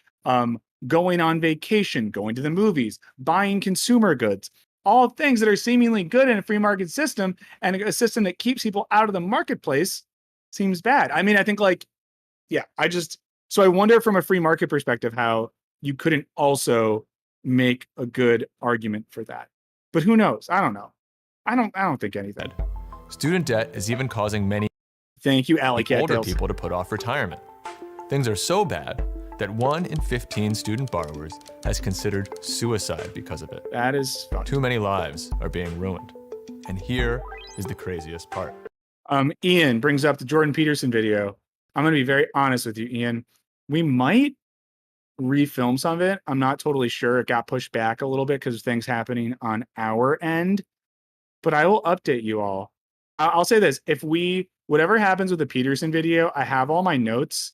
going on vacation, going to the movies, buying consumer goods, all things that are seemingly good in a free market system, and a system that keeps people out of the marketplace seems bad. I mean, I think so I wonder from a free market perspective how you couldn't also make a good argument for that. But who knows? I don't know. I don't think anything. Student debt is even causing many Thank you, Alley older Cattails. people to put off retirement. Things are so bad that 1 in 15 student borrowers has considered suicide because of it. That is funny. Too many lives are being ruined. And here is the craziest part. Ian brings up the Jordan Peterson video. I'm going to be very honest with you, Ian. We might refilm some of it. I'm not totally sure. It got pushed back a little bit because of things happening on our end. But I will update you all. I'll say this. Whatever happens with the Peterson video, I have all my notes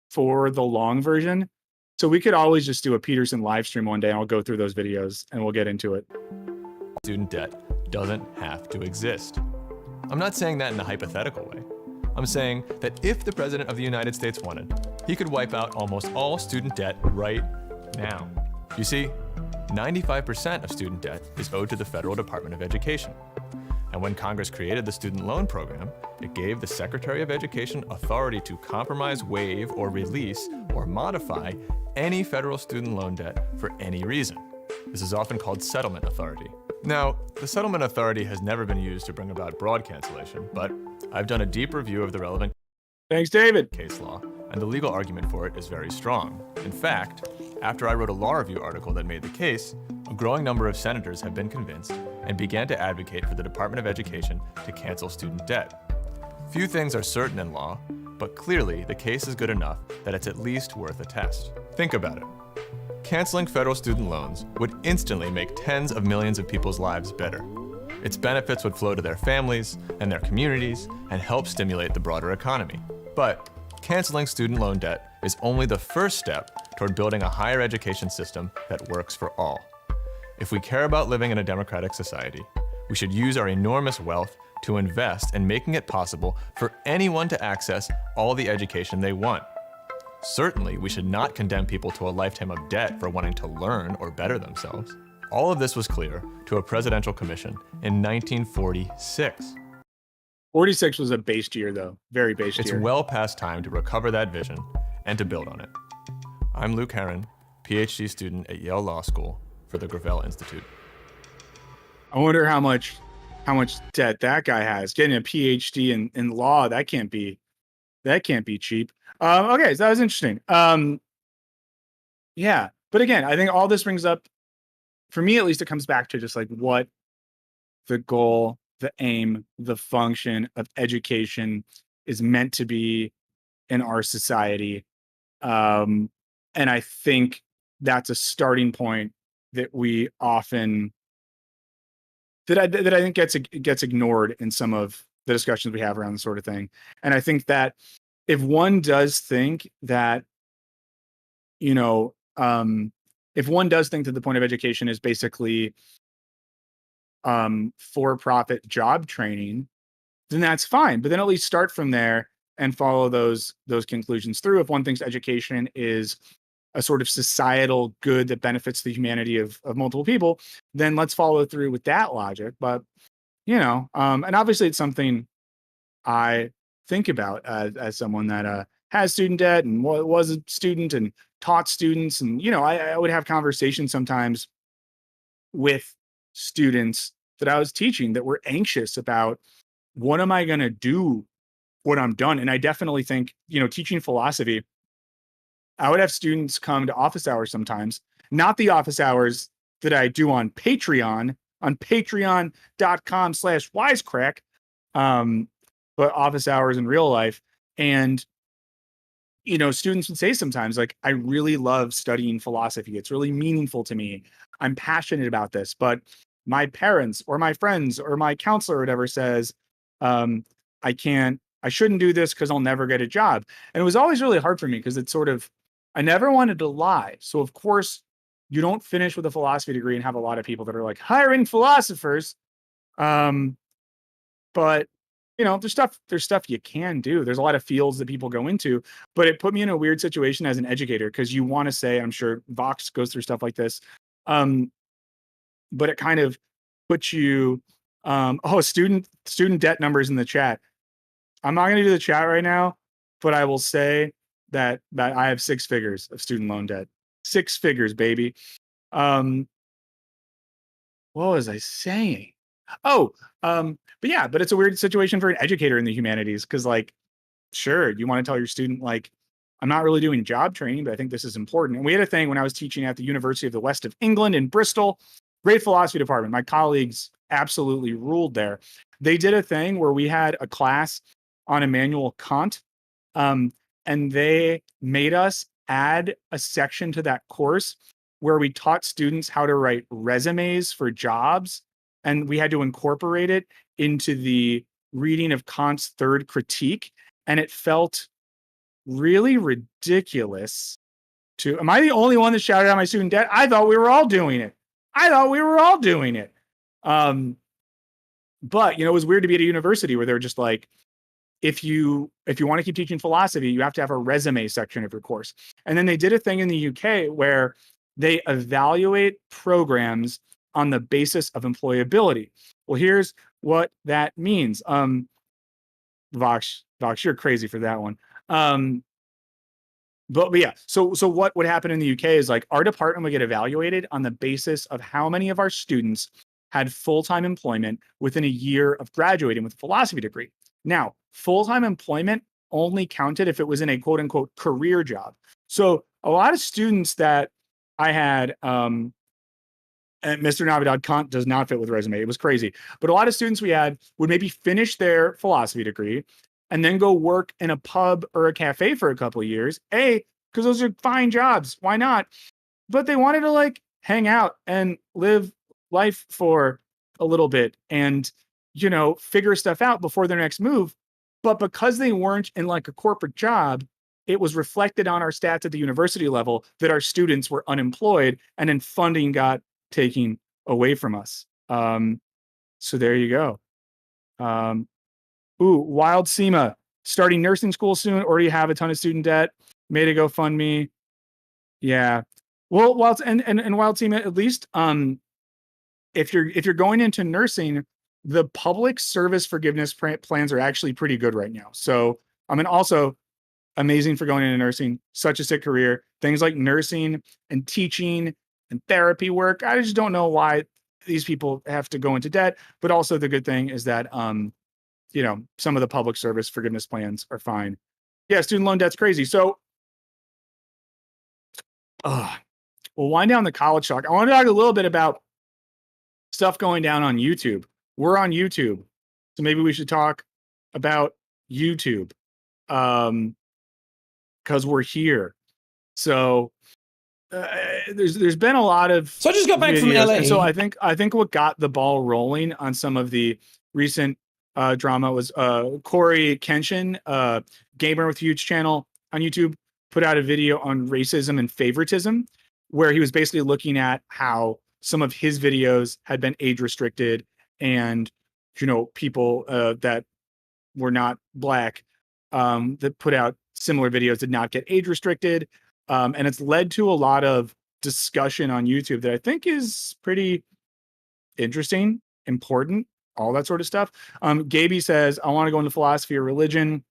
for the long version. So we could always just do a Peterson live stream one day and I'll go through those videos and we'll get into it. Student debt doesn't have to exist. I'm not saying that in a hypothetical way. I'm saying that if the President of the United States wanted, he could wipe out almost all student debt right now. You see, 95% of student debt is owed to the Federal Department of Education. And when Congress created the student loan program, it gave the Secretary of Education authority to compromise, waive, or release, or modify any federal student loan debt for any reason. This is often called settlement authority. Now, the settlement authority has never been used to bring about broad cancellation, but I've done a deep review of the relevant Thanks, David. Case law, and the legal argument for it is very strong. In fact, after I wrote a law review article that made the case, a growing number of senators have been convinced and began to advocate for the Department of Education to cancel student debt. Few things are certain in law, but clearly the case is good enough that it's at least worth a test. Think about it. Canceling federal student loans would instantly make tens of millions of people's lives better. Its benefits would flow to their families and their communities and help stimulate the broader economy. But canceling student loan debt is only the first step toward building a higher education system that works for all. If we care about living in a democratic society, we should use our enormous wealth to invest in making it possible for anyone to access all the education they want. Certainly, we should not condemn people to a lifetime of debt for wanting to learn or better themselves. All of this was clear to a presidential commission in 1946. 46 was a based year, though. Very based year. It's well past time to recover that vision and to build on it. I'm Luke Herron, PhD student at Yale Law School for the Gravel Institute. I wonder how much debt that guy has. Getting a PhD in law, that can't be cheap. Okay, so that was interesting. Yeah, but again, I think all this brings up, for me at least, it comes back to just like what the goal, the aim, the function of education is meant to be in our society. And I think that's a starting point that we often that I think gets ignored in some of the discussions we have around this sort of thing. And I think that if one does think that, if one does think that the point of education is basically for-profit job training, then that's fine. But then at least start from there and follow those conclusions through. If one thinks education is a sort of societal good that benefits the humanity of multiple people, then let's follow through with that logic. But, and obviously it's something I think about as someone that has student debt and was a student and taught students. And, I would have conversations sometimes with students that I was teaching that were anxious about, what am I going to do when I'm done? And I definitely think, teaching philosophy, I would have students come to office hours sometimes, not the office hours that I do on patreon.com/wisecrack, but office hours in real life. And, students would say sometimes, like, I really love studying philosophy. It's really meaningful to me. I'm passionate about this, but my parents or my friends or my counselor or whatever says, I shouldn't do this because I'll never get a job. And it was always really hard for me because it's sort of, I never wanted to lie. So of course you don't finish with a philosophy degree and have a lot of people that are like hiring philosophers. But there's stuff you can do. There's a lot of fields that people go into, but it put me in a weird situation as an educator because you want to say, I'm sure Vox goes through stuff like this. But it kind of puts you, student debt numbers in the chat. I'm not going to do the chat right now, but I will say that I have 6 figures of student loan debt. 6 figures, baby. What was I saying? But it's a weird situation for an educator in the humanities because, like, sure, you want to tell your student, like, I'm not really doing job training, but I think this is important. And we had a thing when I was teaching at the University of the West of England in Bristol. Great philosophy department. My colleagues absolutely ruled there. They did a thing where we had a class on Immanuel Kant, and they made us add a section to that course where we taught students how to write resumes for jobs, and we had to incorporate it into the reading of Kant's Third Critique, and it felt really ridiculous to... Am I the only one that shouted out my student debt? I thought we were all doing it. But, it was weird to be at a university where they were just like, if you want to keep teaching philosophy, you have to have a resume section of your course. And then they did a thing in the UK where they evaluate programs on the basis of employability. Well, here's what that means. Vox, you're crazy for that one. But yeah, so what would happen in the UK is, like, our department would get evaluated on the basis of how many of our students had full-time employment within a year of graduating with a philosophy degree. Now, full-time employment only counted if it was in a quote-unquote career job. So a lot of students that I had, and Mr. Navidad, Kant does not fit with resume. It was crazy. But a lot of students we had would maybe finish their philosophy degree and then go work in a pub or a cafe for a couple of years. Because those are fine jobs. Why not? But they wanted to, like, hang out and live life for a little bit and, figure stuff out before their next move. But because they weren't in, like, a corporate job, it was reflected on our stats at the university level that our students were unemployed, and then funding got taken away from us. So there you go. Wild Sema, starting nursing school soon, already have a ton of student debt, made a GoFundMe. Yeah. Well, Wild Sema, at least if you're going into nursing, the public service forgiveness plans are actually pretty good right now. So, also amazing for going into nursing, such a sick career. Things like nursing and teaching and therapy work, I just don't know why these people have to go into debt. But also the good thing is that, some of the public service forgiveness plans are fine. Yeah, student loan debt's crazy. So, we'll wind down the college talk. I want to talk a little bit about stuff going down on YouTube. We're on YouTube, so maybe we should talk about YouTube, because we're here. So there's been a lot of... So I just got back from LA. And so I think what got the ball rolling on some of the recent drama was Corey Kenshin, gamer with a huge channel on YouTube, put out a video on racism and favoritism, where he was basically looking at how some of his videos had been age restricted, and people that were not black that put out similar videos did not get age restricted, and it's led to a lot of discussion on YouTube that I think is pretty interesting, important, all that sort of stuff. Gaby says, I want to go into philosophy or religion,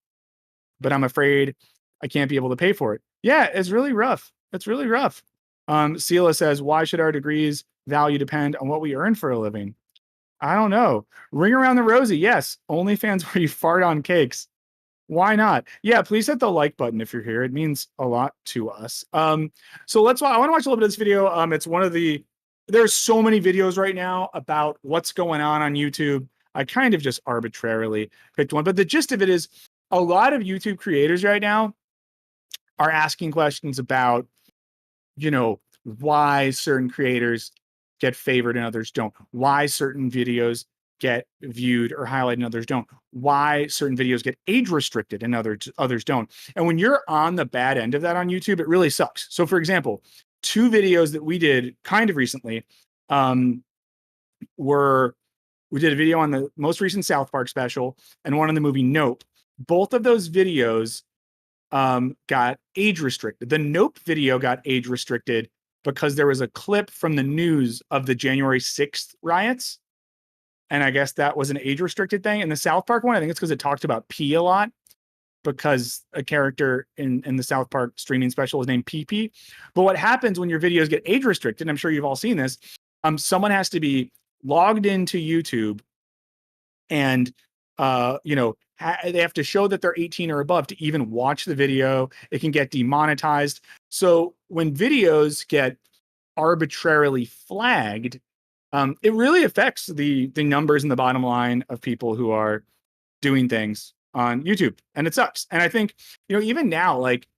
but I'm afraid I can't be able to pay for it. Yeah, it's really rough. It's really rough. Sela says, why should our degrees value depend on what we earn for a living? I don't know. Ring around the rosy. Yes. OnlyFans where you fart on cakes. Why not? Yeah, please hit the like button if you're here. It means a lot to us. So I want to watch a little bit of this video. It's one of there's so many videos right now about what's going on YouTube. I kind of just arbitrarily picked one, but the gist of it is a lot of YouTube creators right now are asking questions about, why certain creators get favored and others don't, why certain videos get viewed or highlighted and others don't, why certain videos get age restricted and others don't. And when you're on the bad end of that on YouTube, it really sucks. So for example, 2 videos that we did kind of recently we did a video on the most recent South Park special and one on the movie Nope. Both of those videos got age restricted. The Nope video got age restricted because there was a clip from the news of the January 6th riots. And I guess that was an age restricted thing. And the South Park one, I think it's because it talked about pee a lot, because a character in the South Park streaming special is named PP. But what happens when your videos get age restricted, I'm sure you've all seen this, someone has to be logged into YouTube and they have to show that they're 18 or above to even watch the video. It can get demonetized. So when videos get arbitrarily flagged, it really affects the numbers and the bottom line of people who are doing things on YouTube, and it sucks. And I think, even now, like,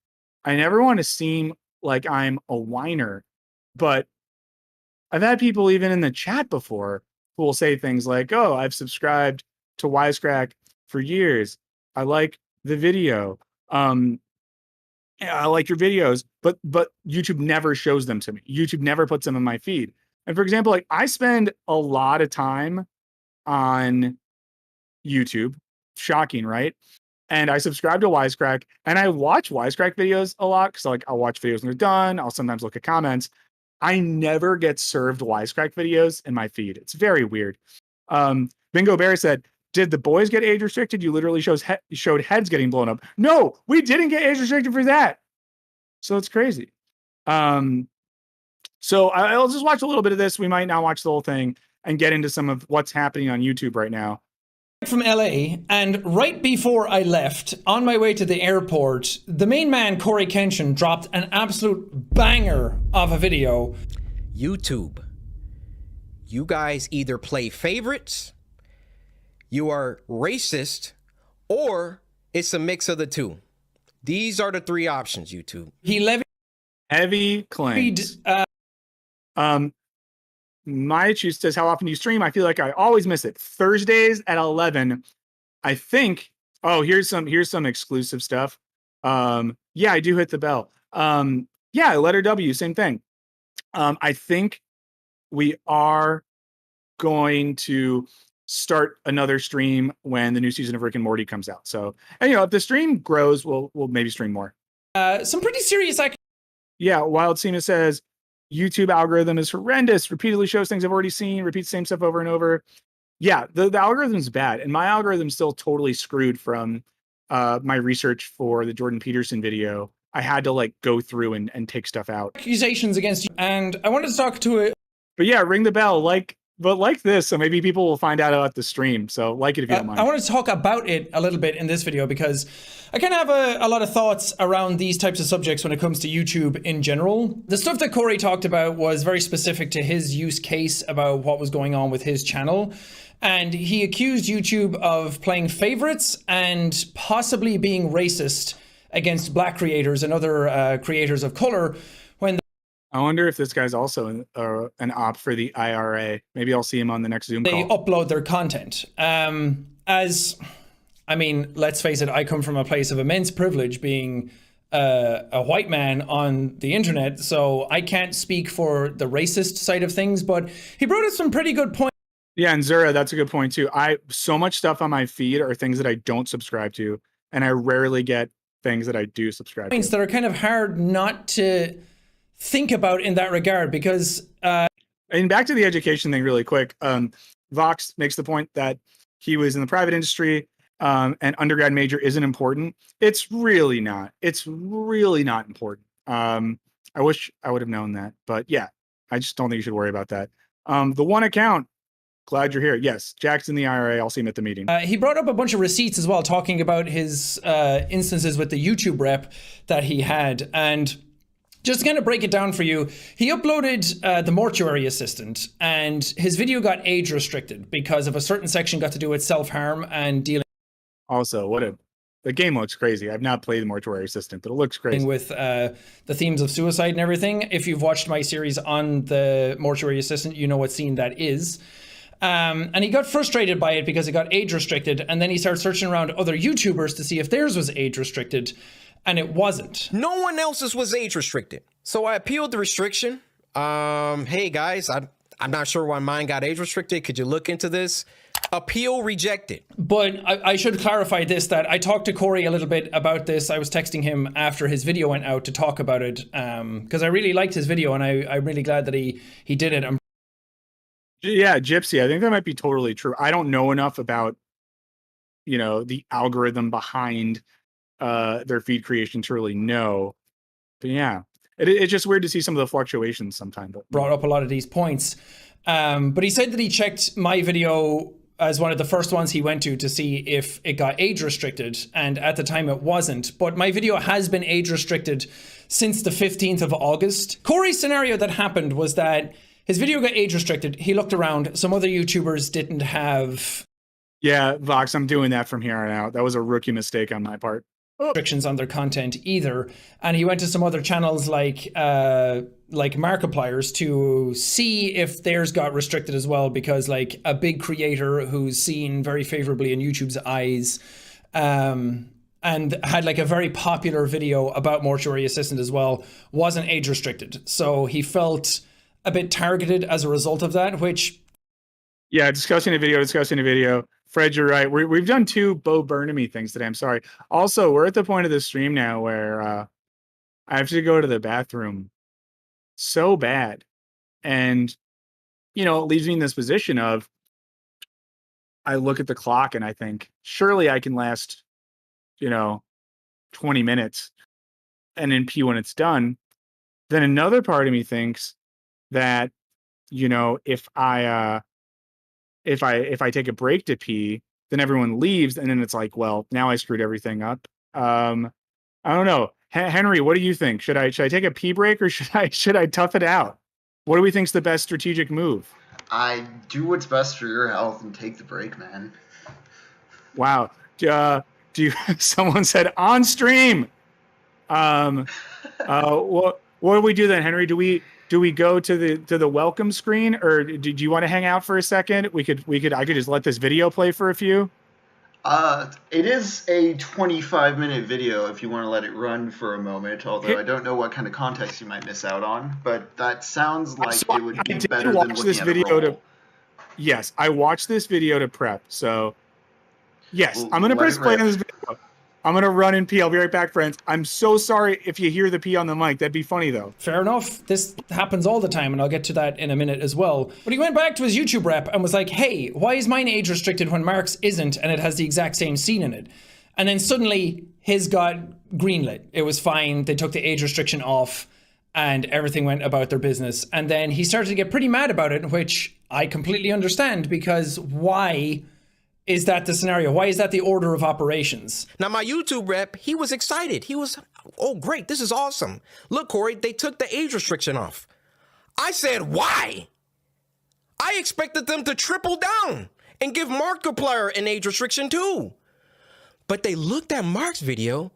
I never want to seem like I'm a whiner, but I've had people even in the chat before who will say things like, oh, I've subscribed to Wisecrack for years. I like the video. I like your videos, but YouTube never shows them to me. YouTube never puts them in my feed. And for example, like, I spend a lot of time on YouTube. Shocking, right? And I subscribe to Wisecrack, and I watch Wisecrack videos a lot because, like, I'll watch videos when they're done. I'll sometimes look at comments. I never get served Wisecrack videos in my feed. It's very weird. Bingo Bear said, did the boys get age restricted? You literally showed heads getting blown up. No, we didn't get age restricted for that. So it's crazy. So I'll just watch a little bit of this. We might not watch the whole thing and get into some of what's happening on YouTube right now. From LA, and right before I left, on my way to the airport, the main man, Corey Kenshin, dropped an absolute banger of a video. YouTube. You guys either play favorites, you are racist, or it's a mix of the two. These are the 3 options, YouTube. He levied heavy claims. My choose says, how often do you stream? I feel like I always miss it. Thursdays at 11. I think. Oh, here's some exclusive stuff. Yeah, I do hit the bell. Yeah, letter W, same thing. I think we are going to start another stream when the new season of Rick and Morty comes out. So, and if the stream grows, we'll maybe stream more. Some pretty serious. Yeah, Wild Cena says, YouTube algorithm is horrendous. Repeatedly shows things I've already seen. Repeats the same stuff over and over. Yeah, the algorithm's bad, and my algorithm's still totally screwed from my research for the Jordan Peterson video. I had to go through and take stuff out. Accusations against you, and I wanted to talk to it. But yeah, ring the bell, but like this, so maybe people will find out about the stream. So like it if you don't mind. I want to talk about it a little bit in this video because I kind of have a lot of thoughts around these types of subjects when it comes to YouTube in general. The stuff that Corey talked about was very specific to his use case about what was going on with his channel. And he accused YouTube of playing favorites and possibly being racist against black creators and other creators of color. I wonder if this guy's also an op for the IRA. Maybe I'll see him on the next Zoom call. They upload their content. Let's face it, I come from a place of immense privilege being a white man on the internet, so I can't speak for the racist side of things, but he brought up some pretty good points. Yeah, and Zura, that's a good point too. So much stuff on my feed are things that I don't subscribe to, and I rarely get things that I do subscribe to. That are kind of hard not to think about in that regard because and back to the education thing really quick. Vox makes the point that he was in the private industry and undergrad major isn't important. It's really not. It's really not important. I wish I would have known that, but yeah, I just don't think you should worry about that. The one account, glad you're here. Yes, Jack's in the IRA. I'll see him at the meeting. He brought up a bunch of receipts as well, talking about his instances with the YouTube rep that he had. And just to kind of break it down for you, he uploaded the mortuary assistant, and his video got age restricted because of a certain section got to do with self-harm and dealing. Also, the game looks crazy. I've not played the mortuary assistant, but it looks crazy. With the themes of suicide and everything. If you've watched my series on the mortuary assistant, you know what scene that is. And he got frustrated by it because it got age restricted. And then he started searching around other YouTubers to see if theirs was age restricted. And it wasn't. No one else's was age restricted. So I appealed the restriction. Hey guys, I'm not sure why mine got age restricted. Could you look into this? Appeal rejected. But I should clarify this, that I talked to Corey a little bit about this. I was texting him after his video went out to talk about it, because I really liked his video, and I'm really glad that he did it. Yeah, Gypsy, I think that might be totally true. I don't know enough about, the algorithm behind their feed creation to really know. But yeah, it's just weird to see some of the fluctuations sometimes. Brought up a lot of these points. But he said that he checked my video as one of the first ones he went to see if it got age restricted. And at the time it wasn't. But my video has been age restricted since the 15th of August. Corey's scenario that happened was that his video got age restricted. He looked around. Some other YouTubers didn't have... Yeah, Vox, I'm doing that from here on out. That was a rookie mistake on my part. Restrictions on their content either. And he went to some other channels like Markiplier's to see if theirs got restricted as well, because like a big creator who's seen very favorably in YouTube's eyes, and had like a very popular video about mortuary assistant as well, wasn't age restricted. So he felt a bit targeted as a result of that, which... Yeah, discussing a video. Fred, you're right. We've done 2 Bo Burnham-y things today. I'm sorry. Also, we're at the point of the stream now where I have to go to the bathroom so bad. And, it leaves me in this position of, I look at the clock and I think, surely I can last, 20 minutes and then pee when it's done. Then another part of me thinks that, if I take a break to pee, then everyone leaves, and then it's like, well, now I screwed everything up. I don't know. Henry, what do you think? Should I take a pee break, or should I tough it out? What do we think's the best strategic move? I do what's best for your health and take the break, man. Wow. Do you? Someone said on stream. What do we do then, Henry? Do we go to the welcome screen, or do you want to hang out for a second? I could just let this video play for a few. It is a 25-minute video if you want to let it run for a moment, although I don't know what kind of context you might miss out on, but that sounds like it would be better than looking at a roll. Yes, I watched this video to prep, so yes, I'm going to press play on this video. I'm going to run and pee. I'll be right back, friends. I'm so sorry if you hear the pee on the mic. That'd be funny, though. Fair enough. This happens all the time, and I'll get to that in a minute as well. But he went back to his YouTube rep and was like, hey, why is mine age restricted when Mark's isn't, and it has the exact same scene in it? And then suddenly, his got greenlit. It was fine. They took the age restriction off, and everything went about their business. And then he started to get pretty mad about it, which I completely understand, because why... is that the scenario? Why is that the order of operations? Now, my YouTube rep, he was excited. He was, oh, great. This is awesome. Look, Corey, they took the age restriction off. I said, why? I expected them to triple down and give Markiplier an age restriction too. But they looked at Mark's video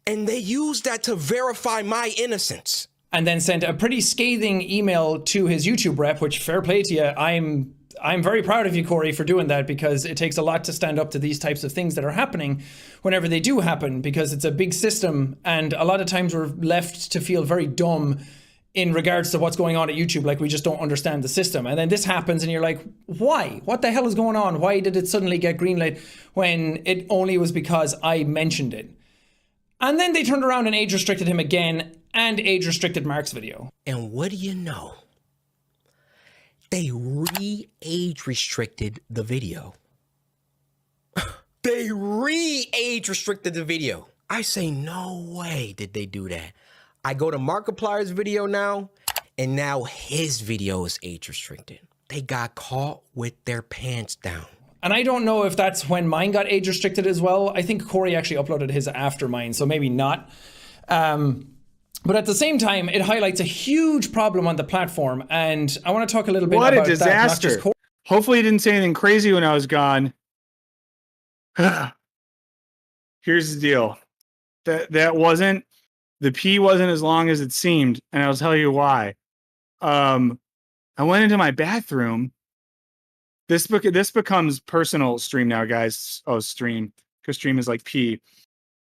and they used that to verify my innocence. And then sent a pretty scathing email to his YouTube rep, which, fair play to you, I'm very proud of you, Corey, for doing that, because it takes a lot to stand up to these types of things that are happening whenever they do happen, because it's a big system, and a lot of times we're left to feel very dumb in regards to what's going on at YouTube, like we just don't understand the system. And then this happens and you're like, why? What the hell is going on? Why did it suddenly get greenlit when it only was because I mentioned it? And then they turned around and age restricted him again and age restricted Mark's video. And what do you know? They re-age restricted the video. They age restricted the video. I say, no way did they do that. I go to Markiplier's video now, and now his video is age restricted. They got caught with their pants down. And I don't know if that's when mine got age restricted as well. I think Corey actually uploaded his after mine, so maybe not. But at the same time, it highlights a huge problem on the platform, and I want to talk a little bit about that. What a disaster. Hopefully you didn't say anything crazy when I was gone. Here's the deal. That wasn't, the pee wasn't as long as it seemed, and I'll tell you why. I went into my bathroom. This becomes personal stream now, guys. Oh, stream. Because stream is like pee.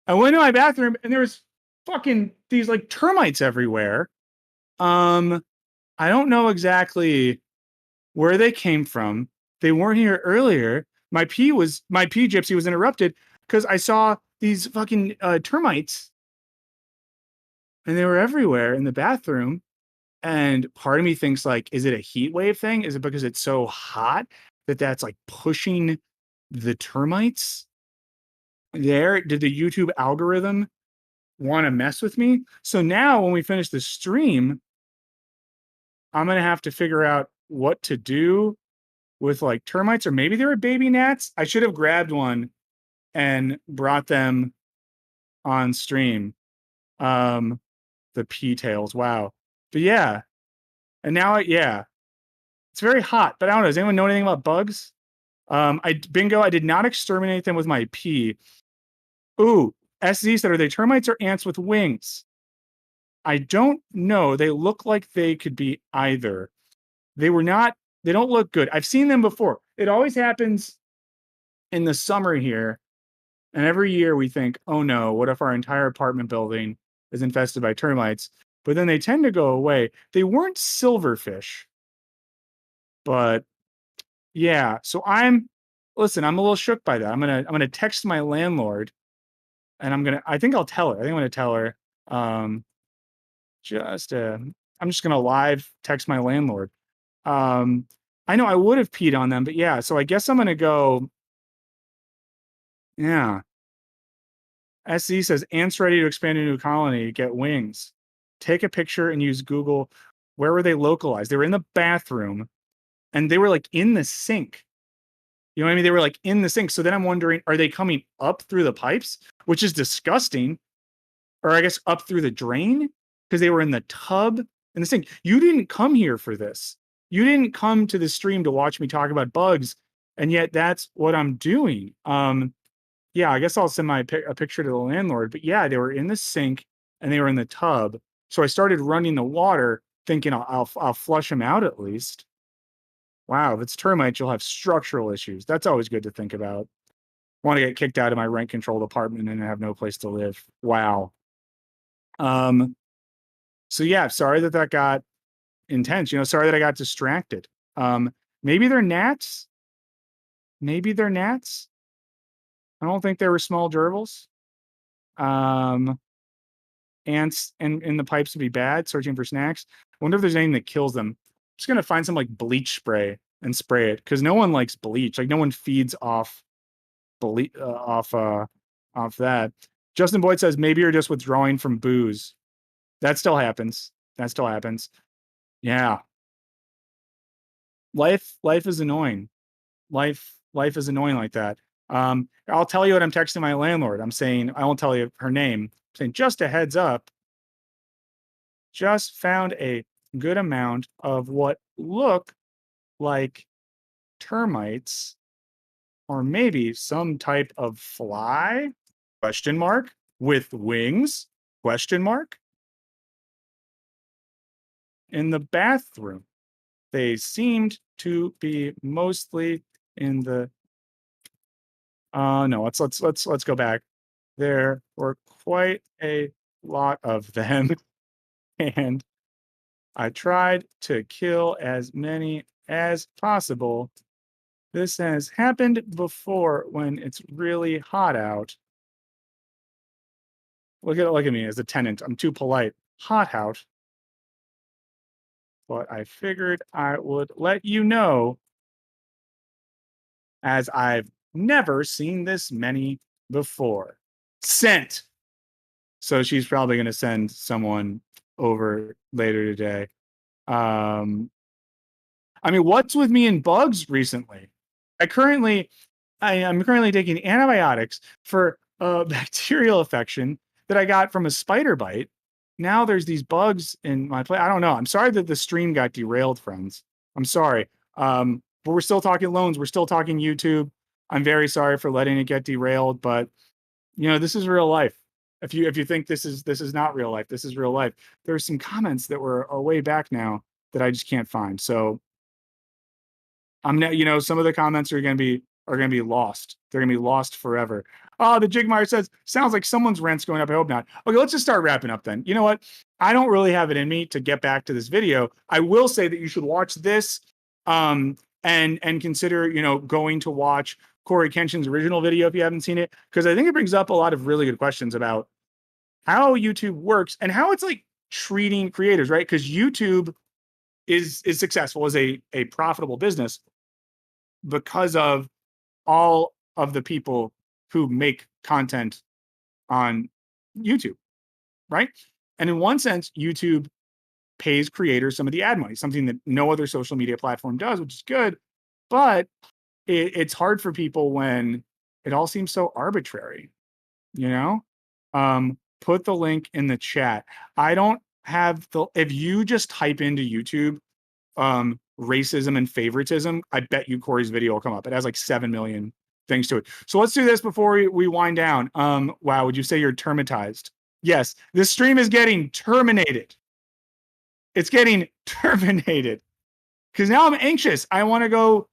I went to my bathroom and there was fucking these like termites everywhere. I don't know exactly where they came from. They weren't here earlier. My pee gypsy was interrupted because I saw these fucking termites. And they were everywhere in the bathroom. And part of me thinks, like, is it a heat wave thing? Is it because it's so hot that's like pushing the termites there? Did the YouTube algorithm want to mess with me? So now when we finish the stream, I'm going to have to figure out what to do with like termites, or maybe they were baby gnats. I should have grabbed one and brought them on stream. The pea tails. Wow. But yeah. And now, yeah, it's very hot, but I don't know. Does anyone know anything about bugs? Bingo, I did not exterminate them with my pee. Ooh, SZ said, are they termites or ants with wings? I don't know. They look like they could be either. They don't look good. I've seen them before. It always happens in the summer here. And every year we think, oh no, what if our entire apartment building is infested by termites? But then they tend to go away. They weren't silverfish. But yeah, so I'm a little shook by that. I'm gonna text my landlord, and I think I'll tell her. I think I'm gonna tell her. I'm just gonna live text my landlord. I know I would have peed on them, but yeah, so I guess I'm gonna go. Yeah. SC says ants ready to expand a new colony, get wings. Take a picture and use Google. Where were they localized? They were in the bathroom. And they were like in the sink. You know what I mean? They were like in the sink. So then I'm wondering, are they coming up through the pipes, which is disgusting? Or I guess up through the drain? Because they were in the tub in the sink. You didn't come here for this. You didn't come to the stream to watch me talk about bugs. And yet that's what I'm doing. Yeah, I guess I'll send a picture to the landlord. But yeah, they were in the sink and they were in the tub. So I started running the water thinking I'll flush them out at least. Wow, if it's termites, you'll have structural issues. That's always good to think about. Want to get kicked out of my rent-controlled apartment and have no place to live. Wow. So yeah, sorry that got intense. Sorry that I got distracted. Maybe they're gnats. Maybe they're gnats. I don't think they were small gerbils. Ants in the pipes would be bad. Searching for snacks. I wonder if there's anything that kills them. Just gonna find some like bleach spray and spray it because no one likes bleach. Like no one feeds off bleach off that. Justin Boyd says maybe you're just withdrawing from booze. That still happens. Yeah. Life is annoying. Life is annoying like that. I'll tell you what I'm texting my landlord. I'm saying I won't tell you her name. I'm saying just a heads up. Just found a good amount of what look like termites or maybe some type of fly ? With wings ? In the bathroom. They seemed to be mostly in the no, let's go back. There were quite a lot of them and I tried to kill as many as possible. This has happened before when it's really hot out. Look at me as a tenant. I'm too polite. Hot out. But I figured I would let you know as I've Never seen this many before. Sent. So she's probably going to send someone over later today. I mean, what's with me and bugs recently? I am currently taking antibiotics for a bacterial infection that I got from a spider bite. Now there's these bugs in my plate. I don't know. I'm sorry that the stream got derailed, friends. I'm sorry. But we're still talking loans. We're still talking YouTube. I'm very sorry for letting it get derailed, but this is real life. If you think this is not real life, this is real life. There's some comments that were a way back now that I just can't find. So I'm not, some of the comments are gonna be lost. They're gonna be lost forever. Oh, the Jigmeyer says, sounds like someone's rent's going up. I hope not. Okay, let's just start wrapping up then. You know what? I don't really have it in me to get back to this video. I will say that you should watch this and consider, going to watch Corey Kenshin's original video if you haven't seen it, because I think it brings up a lot of really good questions about how YouTube works and how it's like treating creators, right? Because YouTube is successful as a profitable business because of all of the people who make content on YouTube, right? And in one sense, YouTube pays creators some of the ad money, something that no other social media platform does, which is good. But it's hard for people when it all seems so arbitrary, Put the link in the chat. I don't have if you just type into YouTube racism and favoritism, I bet you Corey's video will come up. It has like 7 million things to it. So let's do this before we wind down. Wow, would you say you're termitized? Yes, this stream is getting terminated. It's getting terminated. Because now I'm anxious. I want to go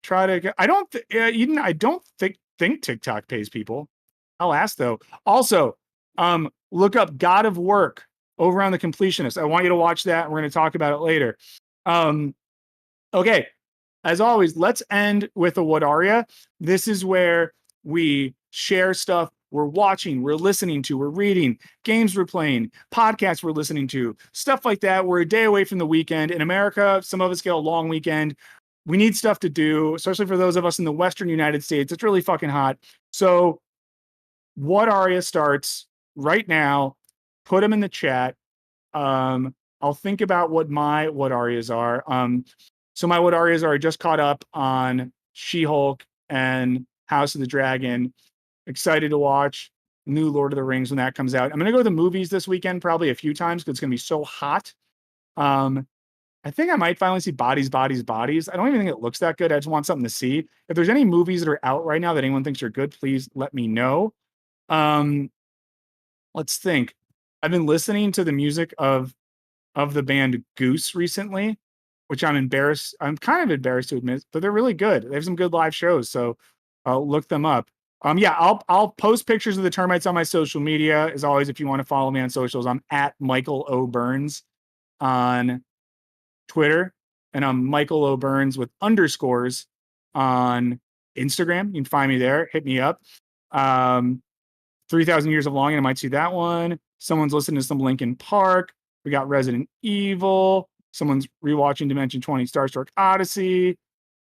try to go. I don't think TikTok pays people. I'll ask though. Also, look up God of Work over on The Completionist. I want you to watch that. We're going to talk about it later. Okay. As always, let's end with a What Are Ya? This is where we share stuff we're watching, we're listening to, we're reading, games we're playing, podcasts we're listening to, stuff like that. We're a day away from the weekend. In America, some of us get a long weekend. We need stuff to do, especially for those of us in the Western United States. It's really fucking hot. So What Are Ya starts right now. Put them in the chat. I'll think about what my What Are Ya's are. So my What Are Ya's are I just caught up on She-Hulk and House of the Dragon. Excited to watch new Lord of the Rings when that comes out. I'm going to go to the movies this weekend probably a few times because it's going to be so hot. I think I might finally see Bodies. I don't even think it looks that good. I just want something to see. If there's any movies that are out right now that anyone thinks are good, please let me know. Let's think. I've been listening to the music of the band Goose recently, which I'm kind of embarrassed to admit, but they're really good. They have some good live shows, so I'll look them up. I'll post pictures of the termites on my social media. As always, if you want to follow me on socials, I'm at Michael O. Burns on Twitter, and I'm Michael O. Burns with underscores on Instagram. You can find me there. Hit me up. 3,000 Years of Longing, I might see that one. Someone's listening to some Linkin Park. We got Resident Evil. Someone's rewatching Dimension 20 Star Trek Odyssey.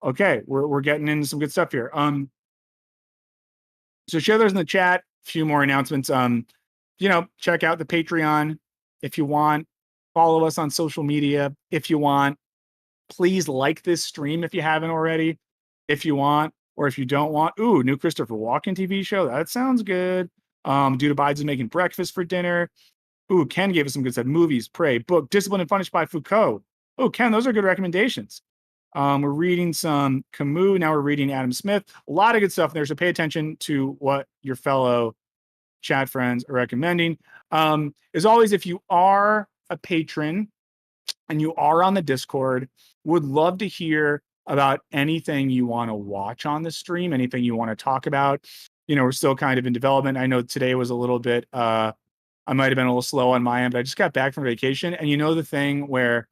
Okay, we're getting into some good stuff here. So share those in the chat. A few more announcements. Check out the Patreon if you want. Follow us on social media if you want. Please like this stream if you haven't already, if you want, or if you don't want. Ooh, new Christopher Walken TV show. That sounds good. Dude Abides is making breakfast for dinner. Ooh, Ken gave us some good stuff. Movies, Prey, book, Discipline and Punished by Foucault. Oh, Ken, those are good recommendations. We're reading some Camus. Now we're reading Adam Smith. A lot of good stuff there. So pay attention to what your fellow chat friends are recommending. As always, if you are a patron and you are on the Discord, would love to hear about anything you want to watch on the stream, anything you want to talk about. We're still kind of in development. I know today was a little bit, I might have been a little slow on my end, but I just got back from vacation. And the thing where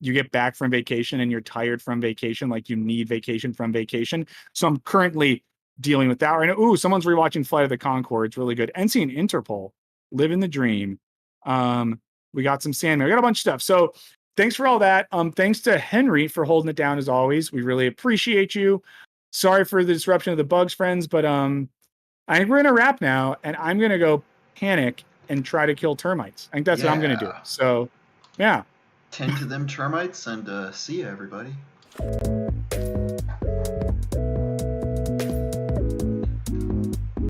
you get back from vacation and you're tired from vacation, like you need vacation from vacation. So I'm currently dealing with that right now. Ooh, someone's rewatching Flight of the Conchords. Really good. And seeing Interpol, Living the Dream. We got some Sandman. We got a bunch of stuff. So thanks for all that. Thanks to Henry for holding it down as always. We really appreciate you. sorry for the disruption of the bugs, friends, but I think we're gonna wrap now, and I'm gonna go panic and try to kill termites. I think that's what I'm gonna do. So, yeah. Tend to them termites, and see ya, everybody.